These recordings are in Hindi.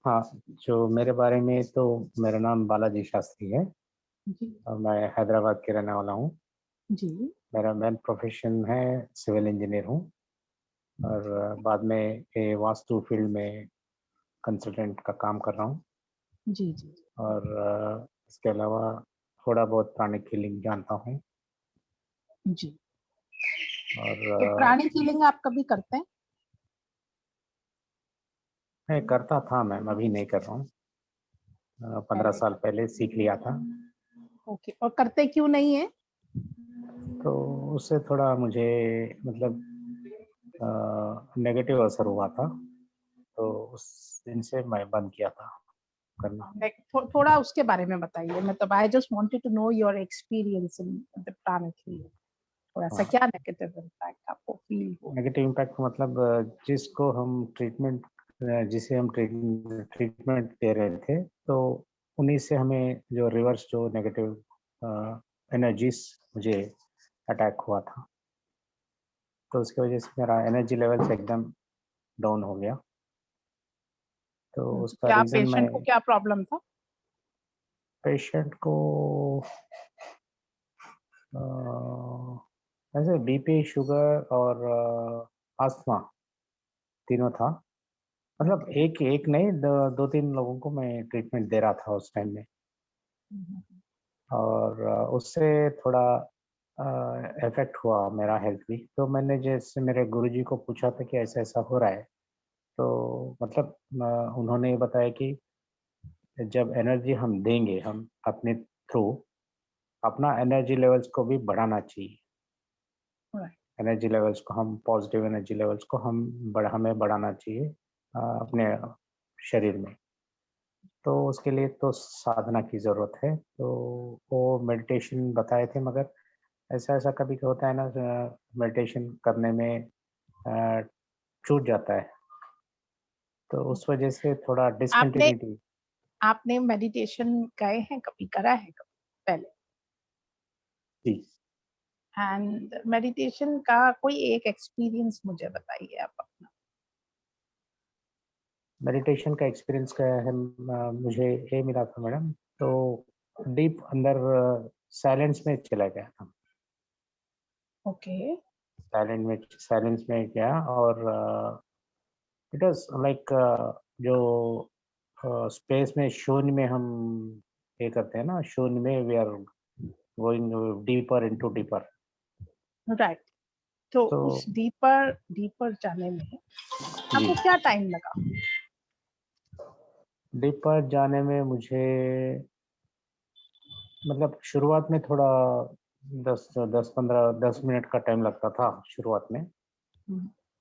हाँ, जो मेरे बारे में तो मेरा नाम बालाजी शास्त्री है जी, और मैं हैदराबाद के रहने वाला हूँ। जी, मेरा मेन प्रोफ़ेशन है सिविल इंजीनियर हूँ और बाद में ये वास्तु फ़ील्ड में कंसल्टेंट का काम कर रहा हूँ जी, जी, और इसके अलावा थोड़ा बहुत प्राणिक हीलिंग जानता हूँ जी। तो और प्राणिक हीलिंग आप कभी करते हैं? मैं करता था मैम, अभी नहीं कर रहा हूँ। 15 पहले साल पहले सीख लिया था, ओके और करते क्यों नहीं है? तो उससे थोड़ा मुझे मतलब नेगेटिव असर हुआ था, तो उस दिन से मैं बंद किया था करना। लाइक थोड़ा उसके बारे में बताइए। मतलब I just wanted to know your experience in the pranic healing. थोड़ा-सा हाँ, क्या नेगेटिव इम्पैक्ट आपको फील हुआ? नेगेटिव इम्पैक्ट मतलब जिसको हम ट्रीटमेंट जिसे हम ट्रीटमेंट दे रहे थे, तो उन्हीं से हमें जो रिवर्स जो नेगेटिव एनर्जीज़ मुझे अटैक हुआ था। तो उसकी वज़ह से मेरा एनर्जी लेवल्स एकदम डाउन हो गया। तो उसका क्या रीज़न मैं पेशेंट को क्या प्रॉब्लम था? पेशेंट को अ, ऐसे बीपी, शुगर और अस्थमा तीनों था। मतलब ओके। एक एक नहीं, 2-3 लोगों को मैं ट्रीटमेंट दे रहा था उस टाइम में हुँ, हुँ, हुँ। और उससे थोड़ा इफ़ेक्ट हुआ मेरा हेल्थ भी। तो मैंने जैसे मेरे गुरुजी को पूछा था कि ऐसा-ऐसा हो रहा है, तो मतलब उन्होंने ये बताया कि जब एनर्जी हम देंगे, हम अपने थ्रू अपना एनर्जी लेवल्स को भी बढ़ाना चाहिए। राइट। एनर्जी लेवल्स को हम पॉज़िटिव एनर्जी लेवल्स को हमें बढ़ाना चाहिए अपने शरीर में। तो उसके लिए तो साधना की ज़रूरत है, तो वो मेडिटेशन बताए थे मगर ऐसा-ऐसा कभी होता है ना मेडिटेशन करने में छूट जाता है, तो उस वजह से थोड़ा आपने डिसकंटिन्यूटी। आपने मेडिटेशन गए हैं कभी, करा है कभी पहले? जी, एंड मेडिटेशन का कोई एक एक्सपीरियंस मुझे बताइए आप अपना। मेडिटेशन का एक्सपीरियंस क्या है मुझे ये मिला था मैडम, तो डीप अंदर साइलेंस में चला गया था। ओके। साइलेंस में गया और इट वाज़ लाइक जो स्पेस में शून्य में हम ये करते हैं ना, शून्य में we are going deeper into deeper. Right. तो तो उस डीपर डीपर जाने में जी, आपको क्या टाइम लगा? डीपर जाने में मुझे मतलब शुरुआत में थोड़ा 10 मिनट का टाइम लगता था शुरुआत में, हुँ,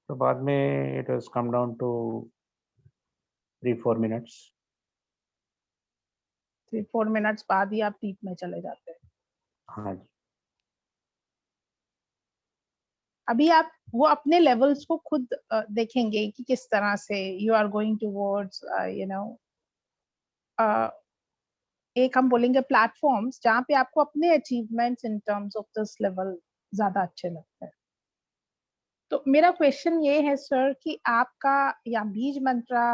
तो बाद में it was come down to 3-4 minutes. 3-4 minutes बाद ही आप डीप में चले जाते हैं। हाँ जी, अभी आप वो अपने लेवल्स को खुद देखेंगे कि किस तरह से you are going towards you know uh, एक हम बोलेंगे प्लेटफ़ॉर्म्स जहाँ पे आपको अपने achievements in terms of this level ज़्यादा अच्छे लगते हैं। तो मेरा क्वेश्चन ये है सर कि आपका या बीज मंत्रा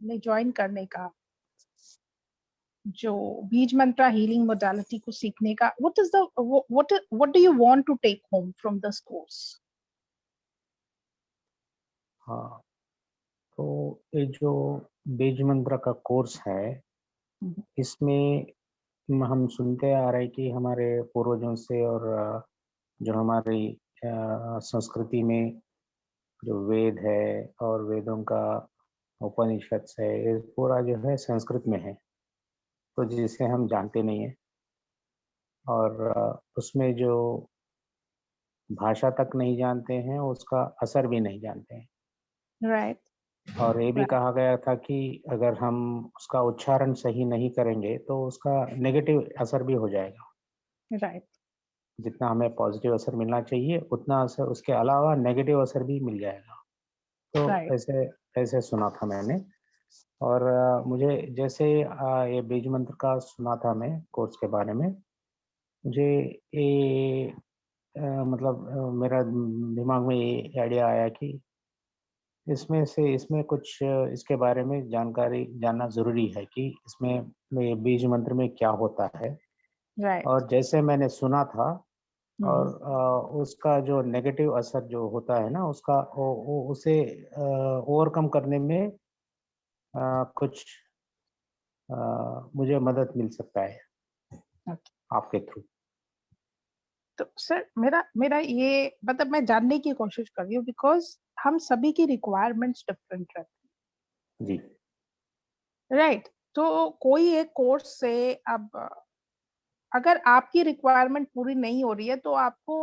में जॉइन करने का जो बीज मंत्रा हीलिंग मोडालिटी को सीखने का what do you want to take home from this course? हाँ, तो ये जो बीज मंत्र का कोर्स है, इसमें हम सुनते आ रहे हैं कि हमारे पूर्वजों से और जो हमारी संस्कृति में जो वेद है और वेदों का उपनिषद है, ये पूरा जो है संस्कृत में है, तो जिसे हम जानते नहीं हैं और उसमें जो भाषा तक नहीं जानते हैं, उसका असर भी नहीं जानते हैं। राइट, और ये भी राइट, कहा गया था कि अगर हम उसका उच्चारण सही नहीं करेंगे, तो उसका नेगेटिव असर भी हो जाएगा। राइट, जितना हमें पॉज़िटिव असर मिलना चाहिए, उतना असर उसके अलावा नेगेटिव असर भी मिल जाएगा। तो राइट। ऐसे ऐसे सुना था मैंने और मुझे जैसे ये बीज मंत्र का सुना था मैं कोर्स के बारे में, मुझे ये मतलब मेरा दिमाग में ये आइडिया आया कि इसमें कुछ इसके बारे में जानकारी जानना ज़रूरी है कि इसमें में बीज मंत्र में क्या होता है। राइट। और जैसे मैंने सुना था और हम्म। उसका जो नेगेटिव असर जो होता है ना उसका वो उसे ओवरकम करने में कुछ मुझे मदद मिल सकता है ओके। आपके थ्रू। तो सर मेरा मेरा ये मतलब मैं जानने की कोशिश कर रही हूँ बिकॉज हम सभी की रिक्वायरमेंट्स डिफरेंट रहती जी। है, राइट। तो कोई एक कोर्स से अब अगर आपकी रिक्वायरमेंट पूरी नहीं हो रही है तो आपको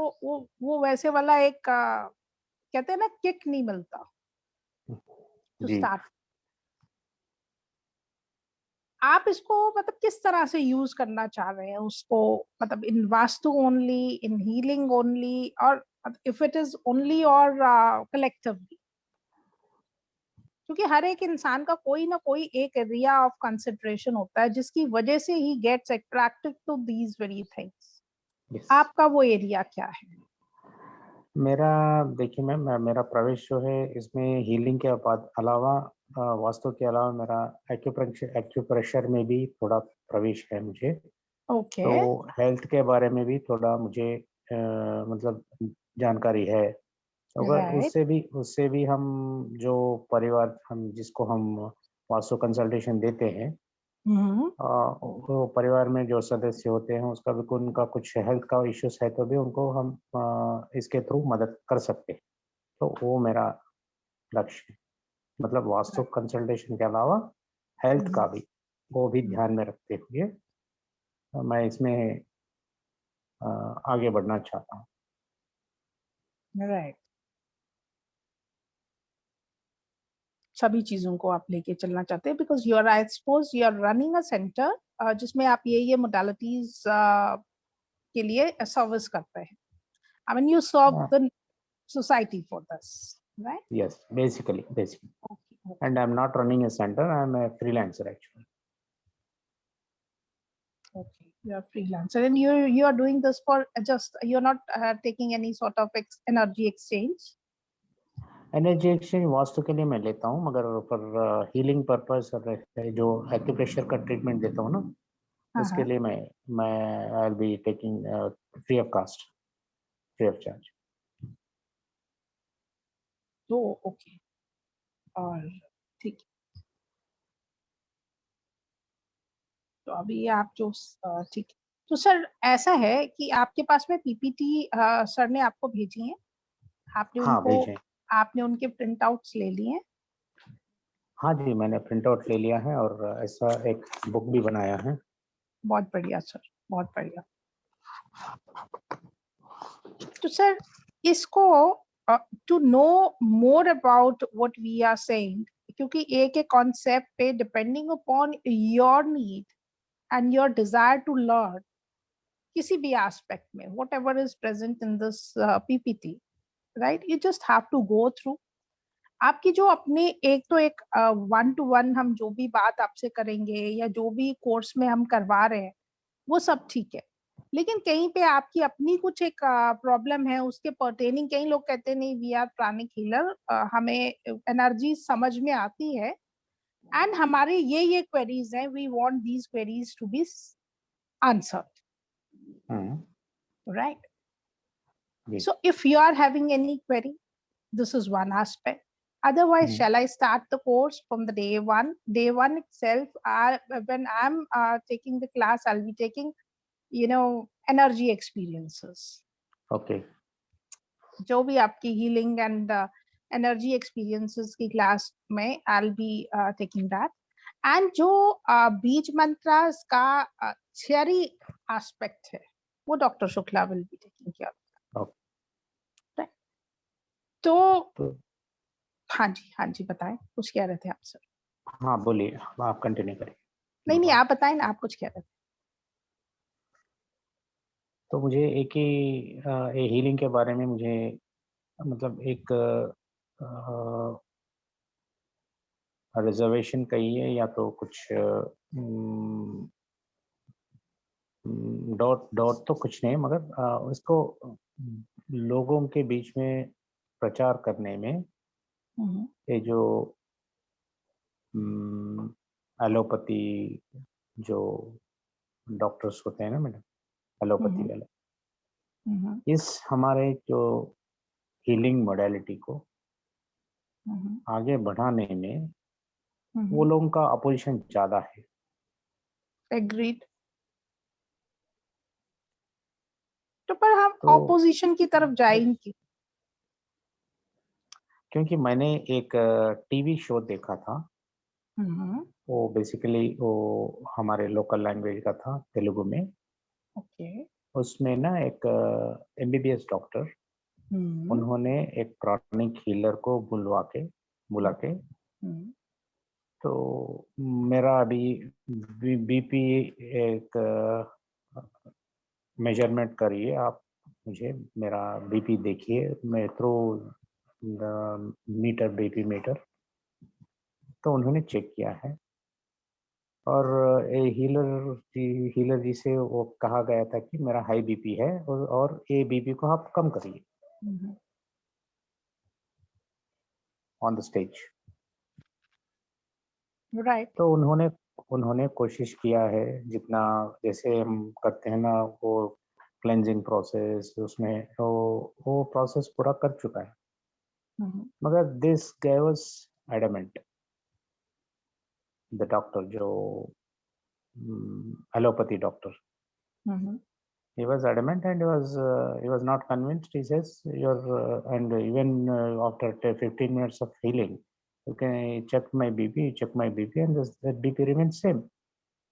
वो वैसे वाला एक कहते हैं ना किक नहीं मिलता टू जी। स्टार्ट। आप इसको मतलब किस तरह से यूज करना चाह रहे हैं उसको, मतलब in Vastu only, in healing only, और इफ इट इज ओनली और कलेक्टिवली, क्योंकि हर एक इंसान का कोई ना कोई एक एरिया ऑफ कंसिडरेशन होता है जिसकी वजह से ही gets attracted to these very things. Yes. आपका वो एरिया क्या है? मेरा देखिए मैम, मेरा प्रवेश जो है इसमें हीलिंग के बाद अलावा वास्तु के अलावा मेरा एक्यूप्रेशर में भी थोड़ा प्रवेश है मुझे। ओके। तो हेल्थ के बारे में भी थोड़ा मुझे मतलब जानकारी है। अगर राइट। उससे भी हम जो परिवार हम जिसको हम वास्तु कंसल्टेशन देते हैं, हम्म। वो परिवार में जो सदस्य होते हैं उसका भी उनका कुछ हेल्थ का इश्यूज है तो भी उनको हम इसके थ्रू मदद कर सकते हैं। तो वो मेरा लक्ष्य है। मतलब वास्तु कंसल्टेशन के अलावा हेल्थ का भी वो भी ध्यान में रखते हुए मैं इसमें आगे बढ़ना चाहता हूँ। राइट। सभी चीजों को आप लेके चलना चाहते हैं because you are, I suppose you are running a center जिसमें आप ये मोडालिटीज के लिए सर्विस करते हैं। I mean you serve the society for this, right? Yes, basically okay okay and I'm not running a center. I'm a freelancer actually. Okay. You are freelancer and you are doing this for just, you're not taking any sort of energy exchange? Energy exchange vastu के लिए मैं लेता हूँ, मगर पर हीलिंग पर्पस और जो एक्यूप्रेशर का ट्रीटमेंट देता हूँ ना उसके हाँ। लिए मैं I will be taking free of cost, free of charge. तो ओके। और ठीक है। तो अभी आप जो ठीक है। तो सर ऐसा है कि आपके पास में पीपीटी सर ने आपको भेजी है, आपने हाँ उनको, भेजें। आपने उनके प्रिंट आउट्स ले लिए हैं? हाँ जी, मैंने प्रिंट आउट ले लिया है और ऐसा एक बुक भी बनाया है। बहुत बढ़िया सर, बहुत बढ़िया। तो सर इसको to know more about what we are saying, क्योंकि एक एक कॉन्सेप्ट पे depending upon your need and your desire to learn किसी भी एस्पेक्ट में, whatever is present in this PPT, right, you just have to go through. आपकी जो अपने एक तो एक वन टू वन हम जो भी बात आपसे करेंगे या जो भी कोर्स में हम करवा रहे हैं वो सब ठीक है, लेकिन कहीं पे आपकी अपनी कुछ एक प्रॉब्लम है उसके पर्टेनिंग, कई लोग कहते हैं नहीं वी आर प्राणिक हीलर, हमें एनर्जी समझ में आती है एंड हमारे ये क्वेरीज हैं, we want these queries to be answered, hmm. Right? जी। So if you are having any query, this is one aspect. Otherwise, hmm. shall I start the course from the day one? Day one itself, when I'm taking the class, I'll be taking, energy experiences. Okay. जो भी आपकी healing and energy experiences की class में I'll be taking that. And जो बीज मंत्रास का theory aspect है, वो doctor Shukla will be taking care of. Okay. Right? तो तो हाँ जी बताएं, कुछ कह रहे थे आप सर? हाँ बोलिए, आप कंटिन्यू करिए। नहीं नो नहीं, प्रॉब्लम। आप बताएं ना, आप कुछ कह रहे थे। तो मुझे एक ही हीलिंग के बारे में मुझे मतलब एक रिजर्वेशन कहिए या तो कुछ डॉट डॉट तो कुछ नहीं, मगर उसको लोगों के बीच में प्रचार करने में ये जो एलोपैथी जो डॉक्टर्स होते हैं ना मैडम, एलोपैथी वाले, इस हमारे जो हीलिंग मोडेलिटी को आगे बढ़ाने में वो लोगों का अपोजिशन ज्यादा है। एग्रीड। तो पर हम तो ऑपोजिशन की तरफ जाएंगे क्योंकि मैंने एक टीवी शो देखा था, वो बेसिकली वो हमारे लोकल लैंग्वेज का था, तेलुगु में। ओके। उसमें ना एक एमबीबीएस डॉक्टर, उन्होंने एक क्रॉनिक हीलर को बुला के तो मेरा अभी बीपी एक मेजरमेंट करिए आप, मुझे मेरा बीपी देखिए, मैं थ्रू मीटर, बीपी मीटर। तो उन्होंने चेक किया है और हीलर जी से वो कहा गया था कि मेरा हाई बीपी है और ये बीपी को आप कम करिए ऑन द स्टेज। राइट। तो उन्होंने कोशिश किया है, जितना जैसे हम करते हैं ना वो क्लेंजिंग प्रोसेस, उसमें वो प्रोसेस पूरा कर चुका है, मगर this guy was adamant, the doctor जो allopathy doctor, he was adamant and he was not convinced. He says and even after 15 minutes of healing, you can check my bp, and that bp remains same,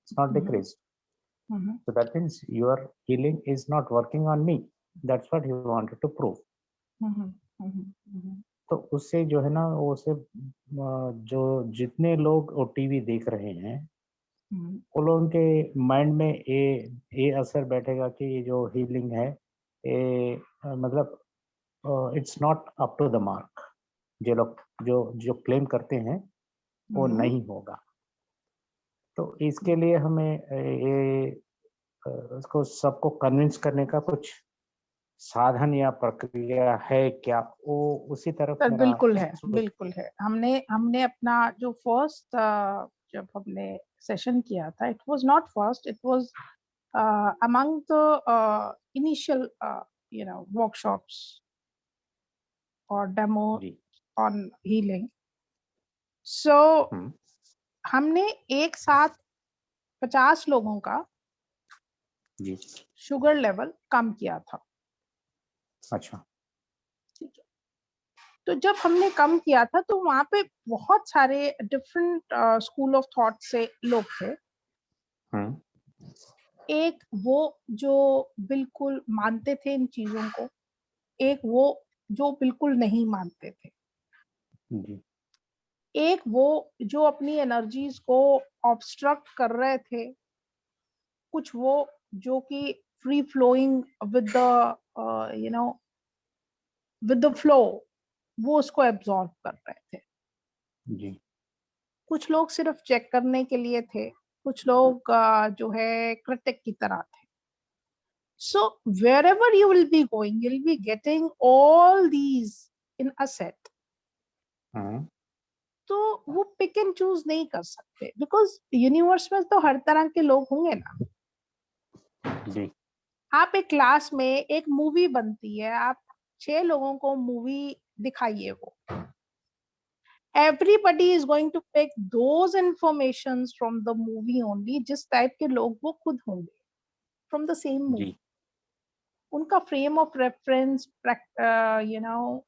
it's not decreased. So that means your healing is not working on me, that's what he wanted to prove. तो उससे जो है ना, वो से जो जितने लोग वो टीवी देख रहे हैं, वो लोगों के माइंड में ये असर बैठेगा कि ये जो हीलिंग है, ये मतलब it's not up to the mark. जो लोग जो क्लेम करते हैं वो नहीं होगा। तो इसके लिए हमें ये उसको सबको कन्विंस करने का कुछ साधन या प्रक्रिया है क्या, वो उसी तरफ सर मेरा बिल्कुल है। हमने अपना जो फर्स्ट जब हमने सेशन किया था, it was not first, it was among the initial workshops और डेमो ऑन हीलिंग। सो हमने एक साथ 50 लोगों का शुगर लेवल कम किया था। अच्छा, ठीक है। तो जब हमने कम किया था तो वहां पे बहुत सारे डिफरेंट स्कूल ऑफ थॉट से लोग थे। एक वो जो बिल्कुल मानते थे इन चीजों को, एक वो जो बिल्कुल नहीं मानते थे, एक वो जो अपनी एनर्जीज को ऑब्स्ट्रक्ट कर रहे थे, कुछ वो जो कि free flowing with the with the flow, वो उसको एब्जॉर्ब कर रहे थे। जी। कुछ लोग सिर्फ चेक करने के लिए थे, कुछ लोग जो है क्रिटिक की तरह थे। So wherever you will be going, you'll be getting all these in a set. तो वो पिक एंड चूज नहीं कर सकते, बिकॉज यूनिवर्स में तो हर तरह के लोग होंगे ना जी। आप एक क्लास में एक मूवी बनती है, आप 6 लोगों को मूवी दिखाइए, वो everybody is going to pick those informations from the movie only, जिस टाइप के लोग वो खुद होंगे from the same movie. उनका frame of reference,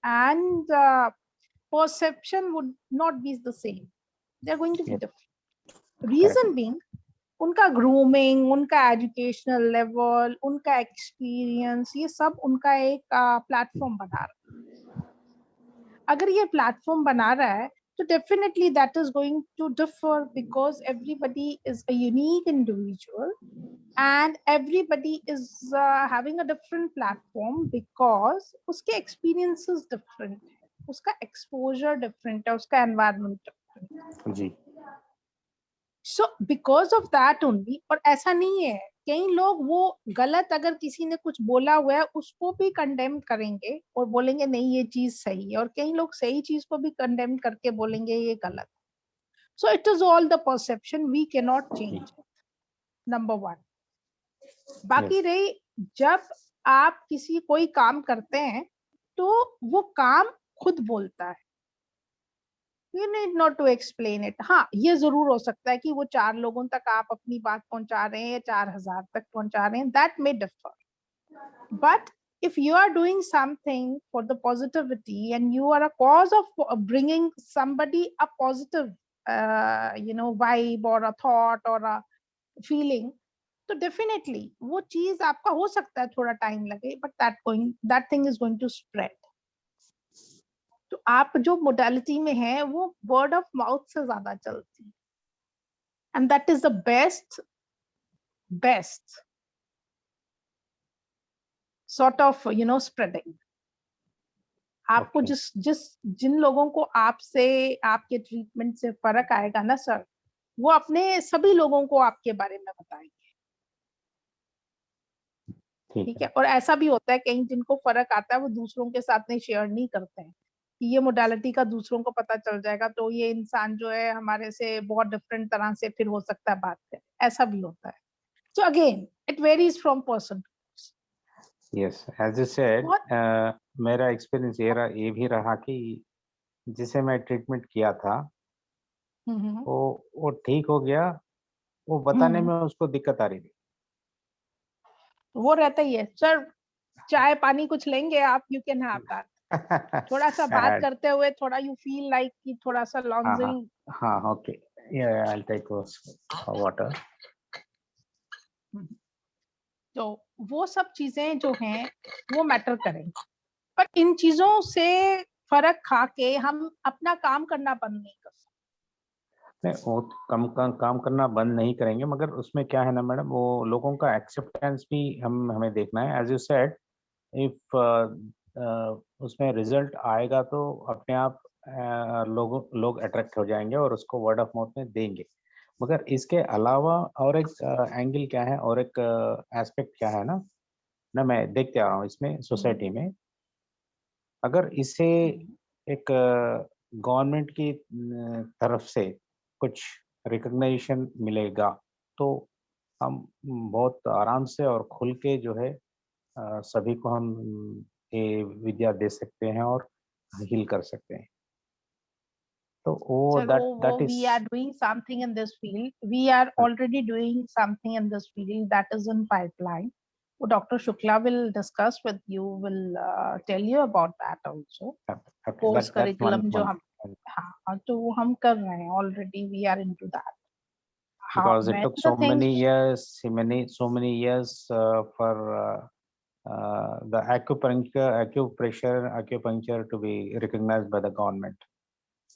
and perception would not be the same. They are going to be different. Reason being, उनका ग्रूमिंग, उनका एजुकेशनल लेवल, उनका एक्सपीरियंस, ये सब उनका एक प्लेटफॉर्म बना रहा है। अगर ये प्लेटफॉर्म बना रहा है तो definitely that is going to differ, because everybody is a unique individual and everybody is having a different platform, because उसके experiences different है, उसका exposure different है, उसका environment different है। जी। So because of that only, और ऐसा नहीं है कई लोग वो गलत, अगर किसी ने कुछ बोला हुआ है उसको भी कंडेम करेंगे और बोलेंगे नहीं ये चीज सही है, और कई लोग सही चीज को भी कंडेम करके बोलेंगे ये गलत। So it is all the perception, we can not change, number 1। बाकी Yes. रही, जब आप किसी कोई काम करते हैं तो वो काम खुद बोलता है, you need not to explain it. हाँ, ये जरूर हो सकता है कि वो 4 लोगों तक आप अपनी बात पहुंचा रहे हैं या 4000 तक पहुंचा रहे हैं, that may differ. But if you are doing something for the positivity and you are a cause of bringing somebody a positive vibe or a thought or a feeling, तो definitely वो चीज आपका हो सकता है थोड़ा टाइम लगे, but that thing is going to spread। तो आप जो मोडालिटी में है वो वर्ड ऑफ माउथ से ज्यादा चलती है, and that is the best sort of spreading। आपको Okay. जिन लोगों को आपसे, आपके ट्रीटमेंट से फर्क आएगा ना सर, वो अपने सभी लोगों को आपके बारे में बताएंगे। ठीक है। और ऐसा भी होता है कहीं जिनको फर्क आता है वो दूसरों के साथ में शेयर नहीं करते हैं कि ये मोडालिटी का दूसरों को पता चल जाएगा तो ये इंसान जो है हमारे से बहुत डिफरेंट तरह से फिर हो सकता है बात करें, ऐसा भी होता है। So again it varies from person. Yes, as you said, मेरा एक्सपीरियंस ये भी रहा कि जिसे मैं ट्रीटमेंट किया था वो ठीक हो गया, वो बताने में उसको दिक्कत आ रही थी। वो रहता ही है सर, चाय पानी कुछ लेंगे आप, यू कैन हैव दैट। थोड़ा सा बात करते हुए थोड़ा यू फील लाइक कि थोड़ा सा लॉन्जिंग। हाँ, okay, I will take water. तो वो सब चीजें जो हैं वो मैटर करेंगी, पर इन चीजों से फर्क खा के हम अपना काम करना बंद नहीं कर सकते। नहीं, वो काम करना बंद नहीं करेंगे, मगर उसमें क्या है ना मैडम, वो लोगों का एक्सेप्टेंस भी हमें देखना है। एज यू सेड, इफ उसमें रिजल्ट आएगा तो अपने आप लोग अट्रैक्ट हो जाएंगे और उसको वर्ड ऑफ माउथ में देंगे। मगर इसके अलावा और एक एंगल क्या है, और एक एस्पेक्ट क्या है ना मैं देखते आ रहा हूँ इसमें सोसाइटी में, अगर इसे एक गवर्नमेंट की तरफ से कुछ रिकग्निशन मिलेगा तो हम बहुत आराम से और खुल के जो है सभी को हम ये विद्या दे सकते हैं और हील कर सकते हैं। तो वो sir that is we are doing something in this field, we are already doing something in this field that is in pipeline। वो doctor Shukla will discuss with you, will tell you about that also। Course that's one curriculum जो one हम, हाँ तो वो हम कर रहे हैं already, we are into that. हाँ, because it मैं took the things, so many years for the acupuncture to be recognized by the government,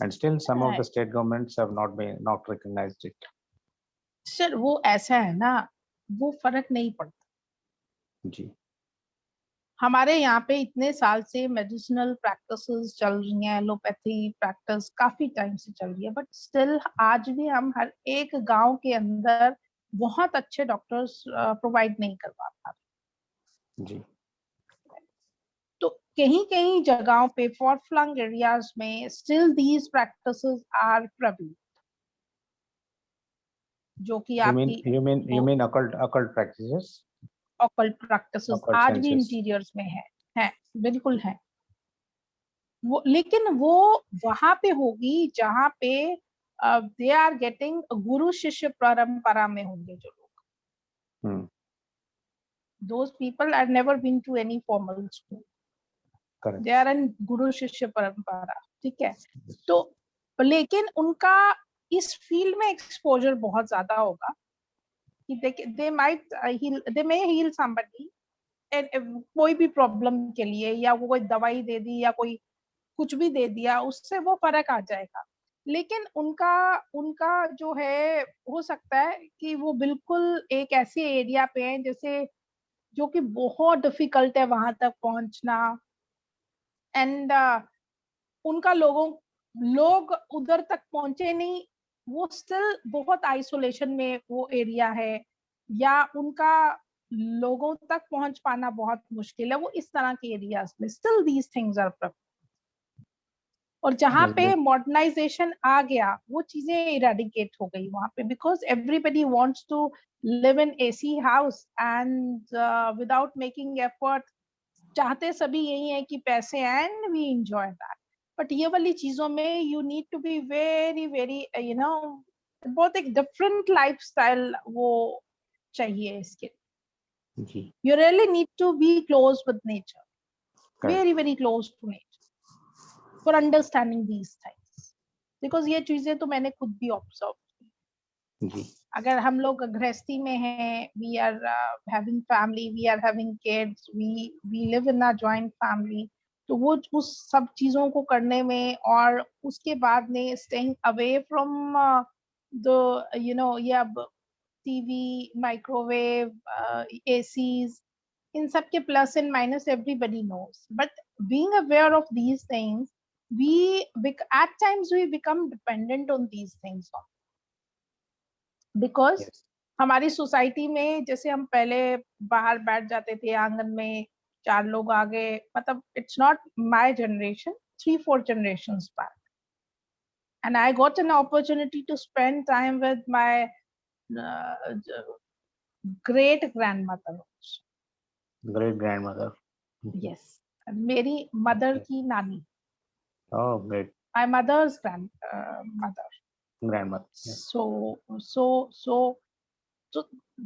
and still some of the state governments have not recognized it। Sir वो ऐसा है ना, वो फर्क नहीं पड़ता जी। हमारे यहाँ पे इतने साल से मेडिसिनल प्रैक्टिसेस चल रही हैं, एलोपैथी प्रैक्टिस काफी टाइम से चल रही है, बट स्टिल आज भी हम हर एक गांव के अंदर बहुत अच्छे डॉक्टर्स प्रोवाइड नहीं कर पा रहे जी। तो कहीं कहीं जगहों पे फॉर फ्लंग एरियाज में still these practices are prevalent, जो कि आपकी you mean occult practices? Occult practices Occult आज भी senses? इंटीरियर्स में है बिल्कुल है वो, लेकिन वो वहां पे होगी जहां पे दे आर गेटिंग गुरु शिष्य परंपरा में होंगे जो लोग। Those people are never been to any formal school, Correct। They are in गुरु शिष्य परंपरा। ठीक है, तो लेकिन उनका इस फील्ड में एक्सपोजर बहुत ज्यादा होगा कि दे मे हील समबडी कोई भी प्रॉब्लम के लिए, या वो कोई दवाई दे दी या कोई कुछ भी दे दिया उससे वो फर्क आ जाएगा, लेकिन उनका उनका जो है हो सकता है कि वो बिल्कुल एक ऐसे एरिया पे है जैसे जो कि बहुत डिफिकल्ट है वहां तक पहुंचना, एंड उनका लोग उधर तक पहुंचे नहीं, वो स्टिल बहुत आइसोलेशन में वो एरिया है, या उनका लोगों तक पहुंच पाना बहुत मुश्किल है, वो इस तरह के एरियाज में स्टिल दीज थिंग्स आर। और जहाँ yes, पे मॉडर्नाइजेशन आ गया वो चीजें इरेडिकेट हो गई वहां पे, because everybody wants to live in AC house and without making effort. चाहते सभी यही है कि पैसे and we enjoy that. But ये वाली चीजों में you need to be very very you know, बहुत एक डिफरेंट लाइफस्टाइल वो चाहिए इसके। जी, you really need to be close with nature, correct, very very close to nature for understanding these things. Because ये चीजें तो मैंने खुद भी ऑब्जर्व की। जी, अगर हम लोग गृहस्थी में हैं, we are having family, we are having kids, we live in a joint family, तो वो उस सब चीजों को करने में और उसके बाद में staying away from the you know, ये अब टीवी, माइक्रोवेव, एसीज, इन सब के plus and minus everybody knows, but being aware of these things, we at times we become dependent on these things, because yes, हमारी सोसाइटी में जैसे हम पहले बाहर बैठ जाते थे आंगन में, चार लोग आगे, मतलब it's not my generation, 3-4 generations back, and I got an opportunity to spend time with my uh, great grandmother. great grandmother. Mhm. Yes, मेरी मदर Okay. की नानी, Oh, great my mother's mother. grandmother. Yes. So so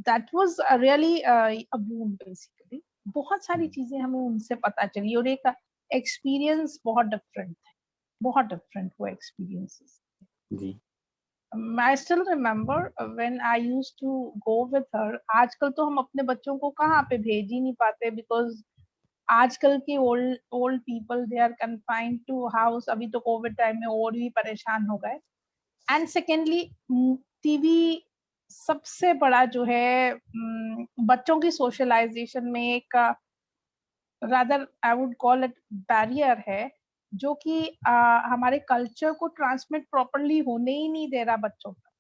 that was a really a boon basically. बहुत सारी हम्म, चीजें हमें उनसे पता चली और एक एक्सपीरियंस बहुत डिफरेंट है, बहुत डिफरेंट वो एक्सपीरियंसेस। जी, I still remember when I used to go with her. आजकल तो हम अपने बच्चों को कहाँ पे भेज ही नहीं पाते, बिकॉज आजकल के old old people they are confined to house. अभी तो कोविड टाइम में और भी परेशान हो गए। एंड सेकेंडली टीवी सबसे बड़ा जो है बच्चों की सोशलाइजेशन में एक rather I would call it barrier है, जो कि हमारे कल्चर को ट्रांसमिट प्रॉपरली होने ही नहीं दे रहा बच्चों तक,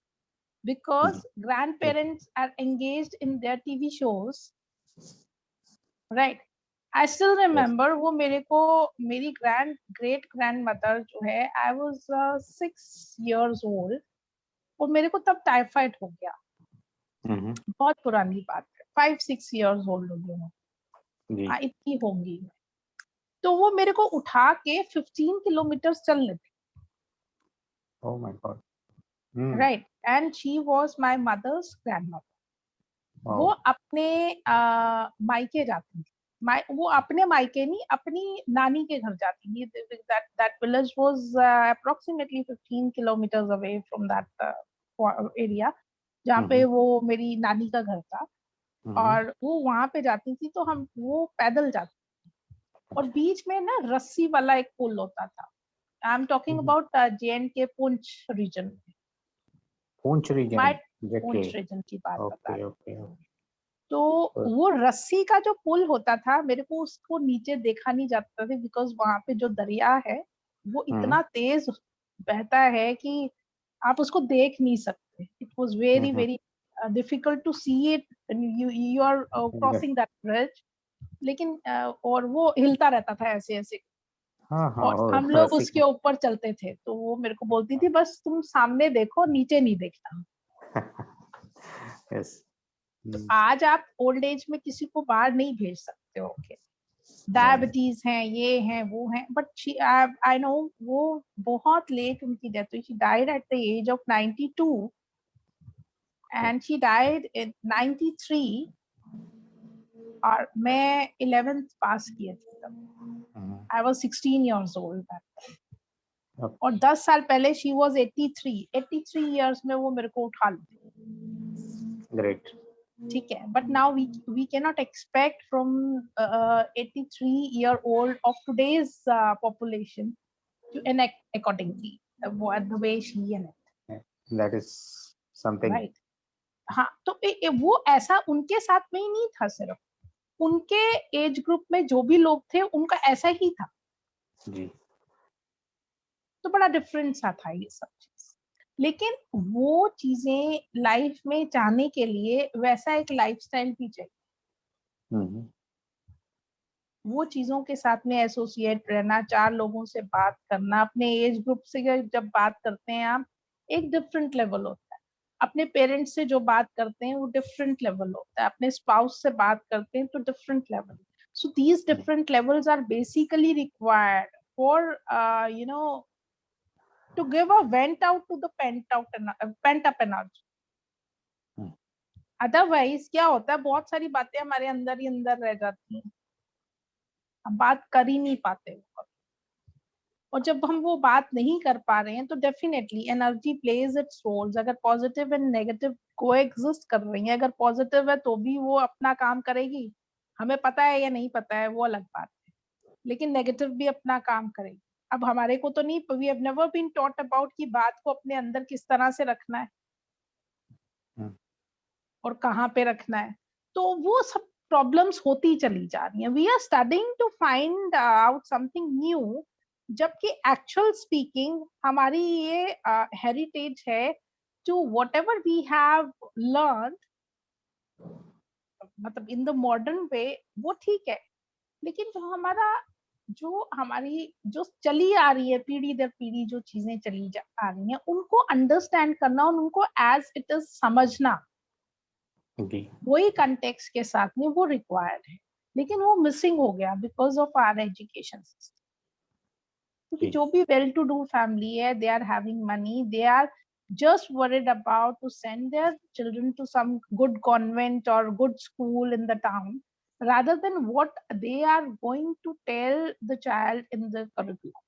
जी, because grand yes, parents are engaged in their TV shows, right. I still yes. Remember वो मेरे को, मेरी ग्रेट ग्रैंड मदर जो है, आई वॉज 6 years old, और मेरे को तब टाइफाइड हो गया। Mhm. बहुत पुरानी बात है, 5-6 years ओल्ड होगी मैं, जी, इतनी होंगी। तो वो मेरे को उठा के 15 किलोमीटर चल लेती, oh my God. Hmm. Right. And she was my mother's grand mother. वो Wow. अपने मायके जाती थी, वो अपने मायके नहीं, अपनी नानी के घर जाती थी। That village was approximately 15 kilometers away from that area जहाँ पे Mhm. वो मेरी नानी का घर था। Mhm. और वो वहां पे जाती थी तो हम वो पैदल जाते, और अच्छा, बीच में ना रस्सी वाला एक पुल होता था। I am talking Mhm. About JNK Poonch region, Poonch region, मैं जेके, पुंछ रीजन की बात बता ओके, रही ओके, हूँ। ओके, तो वो रस्सी का जो पुल होता था, मेरे को उसको नीचे देखा नहीं जाता था, बिकॉज वहां पे जो दरिया है वो हम्म, इतना तेज बहता है कि आप उसको देख नहीं सकते। It was very hmm, very difficult to see it, you are crossing that bridge. लेकिन और वो हिलता रहता था ऐसे ऐसे, हाँ, हाँ, और और हम लोग रस्सी उसके ऊपर चलते थे। तो वो मेरे को बोलती थी बस तुम सामने देखो, नीचे नहीं देखना। यस, तो आज आप ओल्ड एज में किसी को बाहर नहीं भेज सकते हो, okay? नहीं, डायबिटीज हैं, ये हैं, वो हैं, बट आई नो वो बहुत लेट उनकी डेथ हुई। She died at the age of 92 and she died in 93, और मैं 11th पास किए थे तब। I was 16 years old that, और 10 साल पहले शी वाज 83 years में वो मेरे को उठा लेती। ग्रेट, ठीक है, but now we can not expect from 83-year-old of today's population to enact accordingly the way she enacted, that is something, right? हाँ, तो वो ऐसा उनके साथ में ही नहीं था, सिर्फ उनके एज ग्रुप में जो भी लोग थे उनका ऐसा ही था। जी, तो बड़ा डिफरेंट सा था ये सब चीज। लेकिन वो चीजें लाइफ में चाहने के लिए वैसा एक लाइफस्टाइल भी चाहिए। वो चीजों के साथ में एसोसिएट रहना, 4 लोगों से बात करना, अपने एज ग्रुप से जब बात करते हैं आप, एक डिफरेंट लेवल होता है। अपने पेरेंट्स से जो बात करते हैं वो डिफरेंट लेवल होता है, अपने स्पाउस से बात करते हैं तो different level. So these different levels are basically required for to give a vent out to the pent up energy. Otherwise क्या होता है, बहुत सारी बातें हमारे अंदर ही अंदर रह जाती हैं, हम बात कर ही नहीं पाते। और जब हम वो बात नहीं कर पा रहे हैं तो definitely energy plays its roles. अगर पॉजिटिव एंड नेगेटिव कोएग्जिस्ट कर रही है, अगर पॉजिटिव है तो भी वो अपना काम करेगी, हमें पता है या नहीं पता है वो अलग बात है, लेकिन नेगेटिव भी अपना काम करेगी। अब हमारे को तो नहीं, we have never been taught about कि बात को अपने अंदर किस तरह से रखना है और कहाँ पे रखना है। तो वो सब प्रॉब्लम्स होती चली जा रही हैं। We are studying to find out something new, जबकि एक्चुअल स्पीकिंग हमारी ये हेरिटेज है to whatever we have learn, मतलब इन द मॉडर्न वे वो ठीक है, लेकिन जो हमारी जो चली आ रही है पीढ़ी दर पीढ़ी, जो चीजें चली आ रही हैं उनको अंडरस्टैंड करना और उनको एज इट इज समझना, वही कंटेक्स्ट के साथ में वो रिक्वायर्ड है। लेकिन वो मिसिंग हो गया because of our education system. क्योंकि जो भी वेल टू डू फैमिली है, they are having money, they are just worried about to send their children to some good convent or good school in the town, rather than what they are going to tell the child in the curriculum.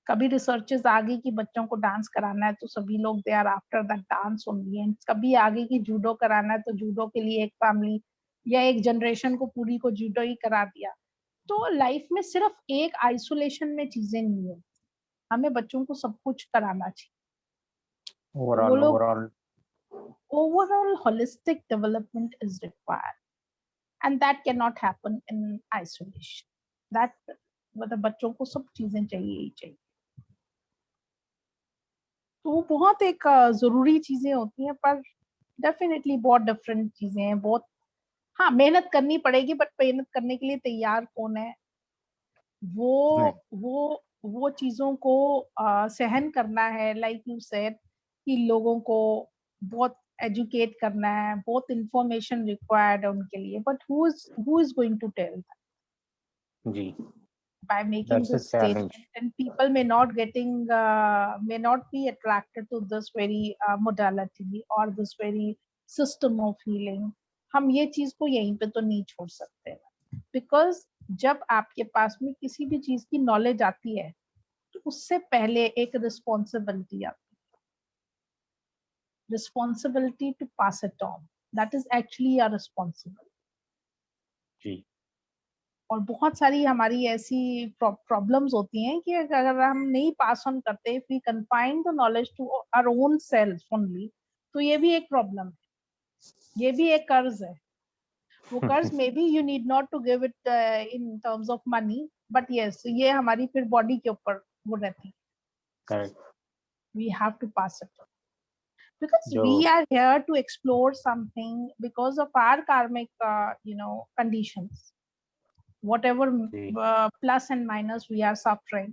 कभी रिसर्चेस आ गई कि बच्चों को डांस कराना है तो सभी लोग they are after that dance only, and कभी आ गई कि जूडो कराना है तो जूडो के लिए एक फैमिली या एक जनरेशन को पूरी को जूडो ही करा दिया। तो लाइफ में सिर्फ एक आइसोलेशन में चीजें नहीं है, हमें बच्चों को सब कुछ कराना चाहिए। वो लोग overall holistic development is required and that can not happen in isolation. That मतलब बच्चों को सब चीजें चाहिए ही चाहिए। तो बहुत एक जरूरी चीजें होती हैं, पर डेफिनेटली बहुत डिफरेंट चीजें हैं, बहुत हाँ मेहनत करनी पड़ेगी, बट मेहनत करने के लिए तैयार कौन है, वो चीजों को सहन करना है। लाइक यू सेड कि लोगों को बहुत एजुकेट करना है, बहुत इंफॉर्मेशन रिक्वायर्ड है उनके लिए, but who is going to tell that जी by making this statement, and people may not be attracted to this very modality or this very system of healing. हम ये चीज को यहीं पे तो नहीं छोड़ सकते, बिकॉज जब आपके पास में किसी भी चीज की नॉलेज आती है तो उससे पहले एक रिस्पॉन्सिबिलिटी आती है, responsibility to pass it on, that is actually our responsibility. और बहुत सारी हमारी ऐसी प्रॉब्लम्स होती हैं कि अगर हम नहीं पास ऑन करते, if we confine the knowledge to our own self only, तो ये भी एक प्रॉब्लम है, ये भी एक कर्ज है। वो कर्ज may be you need not to give it in terms of money, but yes ये हमारी फिर बॉडी के ऊपर वो रहती है। Correct, we have to pass it on because we are here to explore something because of our karmic conditions, whatever plus and minus we are suffering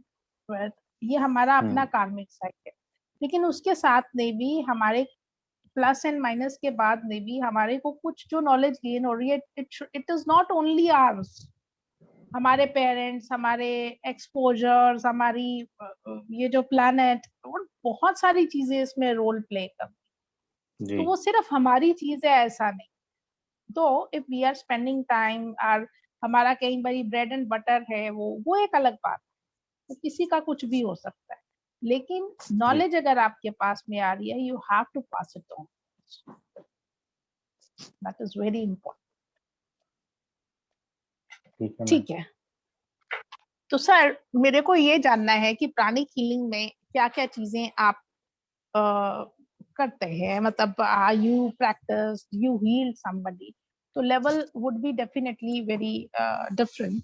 with, ये हमारा अपना कार्मिक साइकिल है। लेकिन उसके साथ में भी हमारे प्लस एंड माइनस के बाद में भी हमारे को कुछ जो नॉलेज गेन हो रही है, it is not only hours, हमारे पेरेंट्स, हमारे एक्सपोजर्स, हमारी ये जो प्लैनेट और बहुत सारी चीजें इसमें रोल प्ले करती, तो वो सिर्फ हमारी चीज है ऐसा नहीं। तो if we are spending time और हमारा कहीं बारी ब्रेड एंड बटर है, वो एक अलग बात है, तो किसी का कुछ भी हो सकता है, लेकिन नॉलेज अगर आपके पास में आ रही है, you have to pass it on, that is very important. ठीक है, तो सर मेरे को ये जानना है कि प्राणिक हीलिंग में क्या क्या चीजें आप करते हैं, मतलब you practice, you heal somebody, तो level would be definitely very different,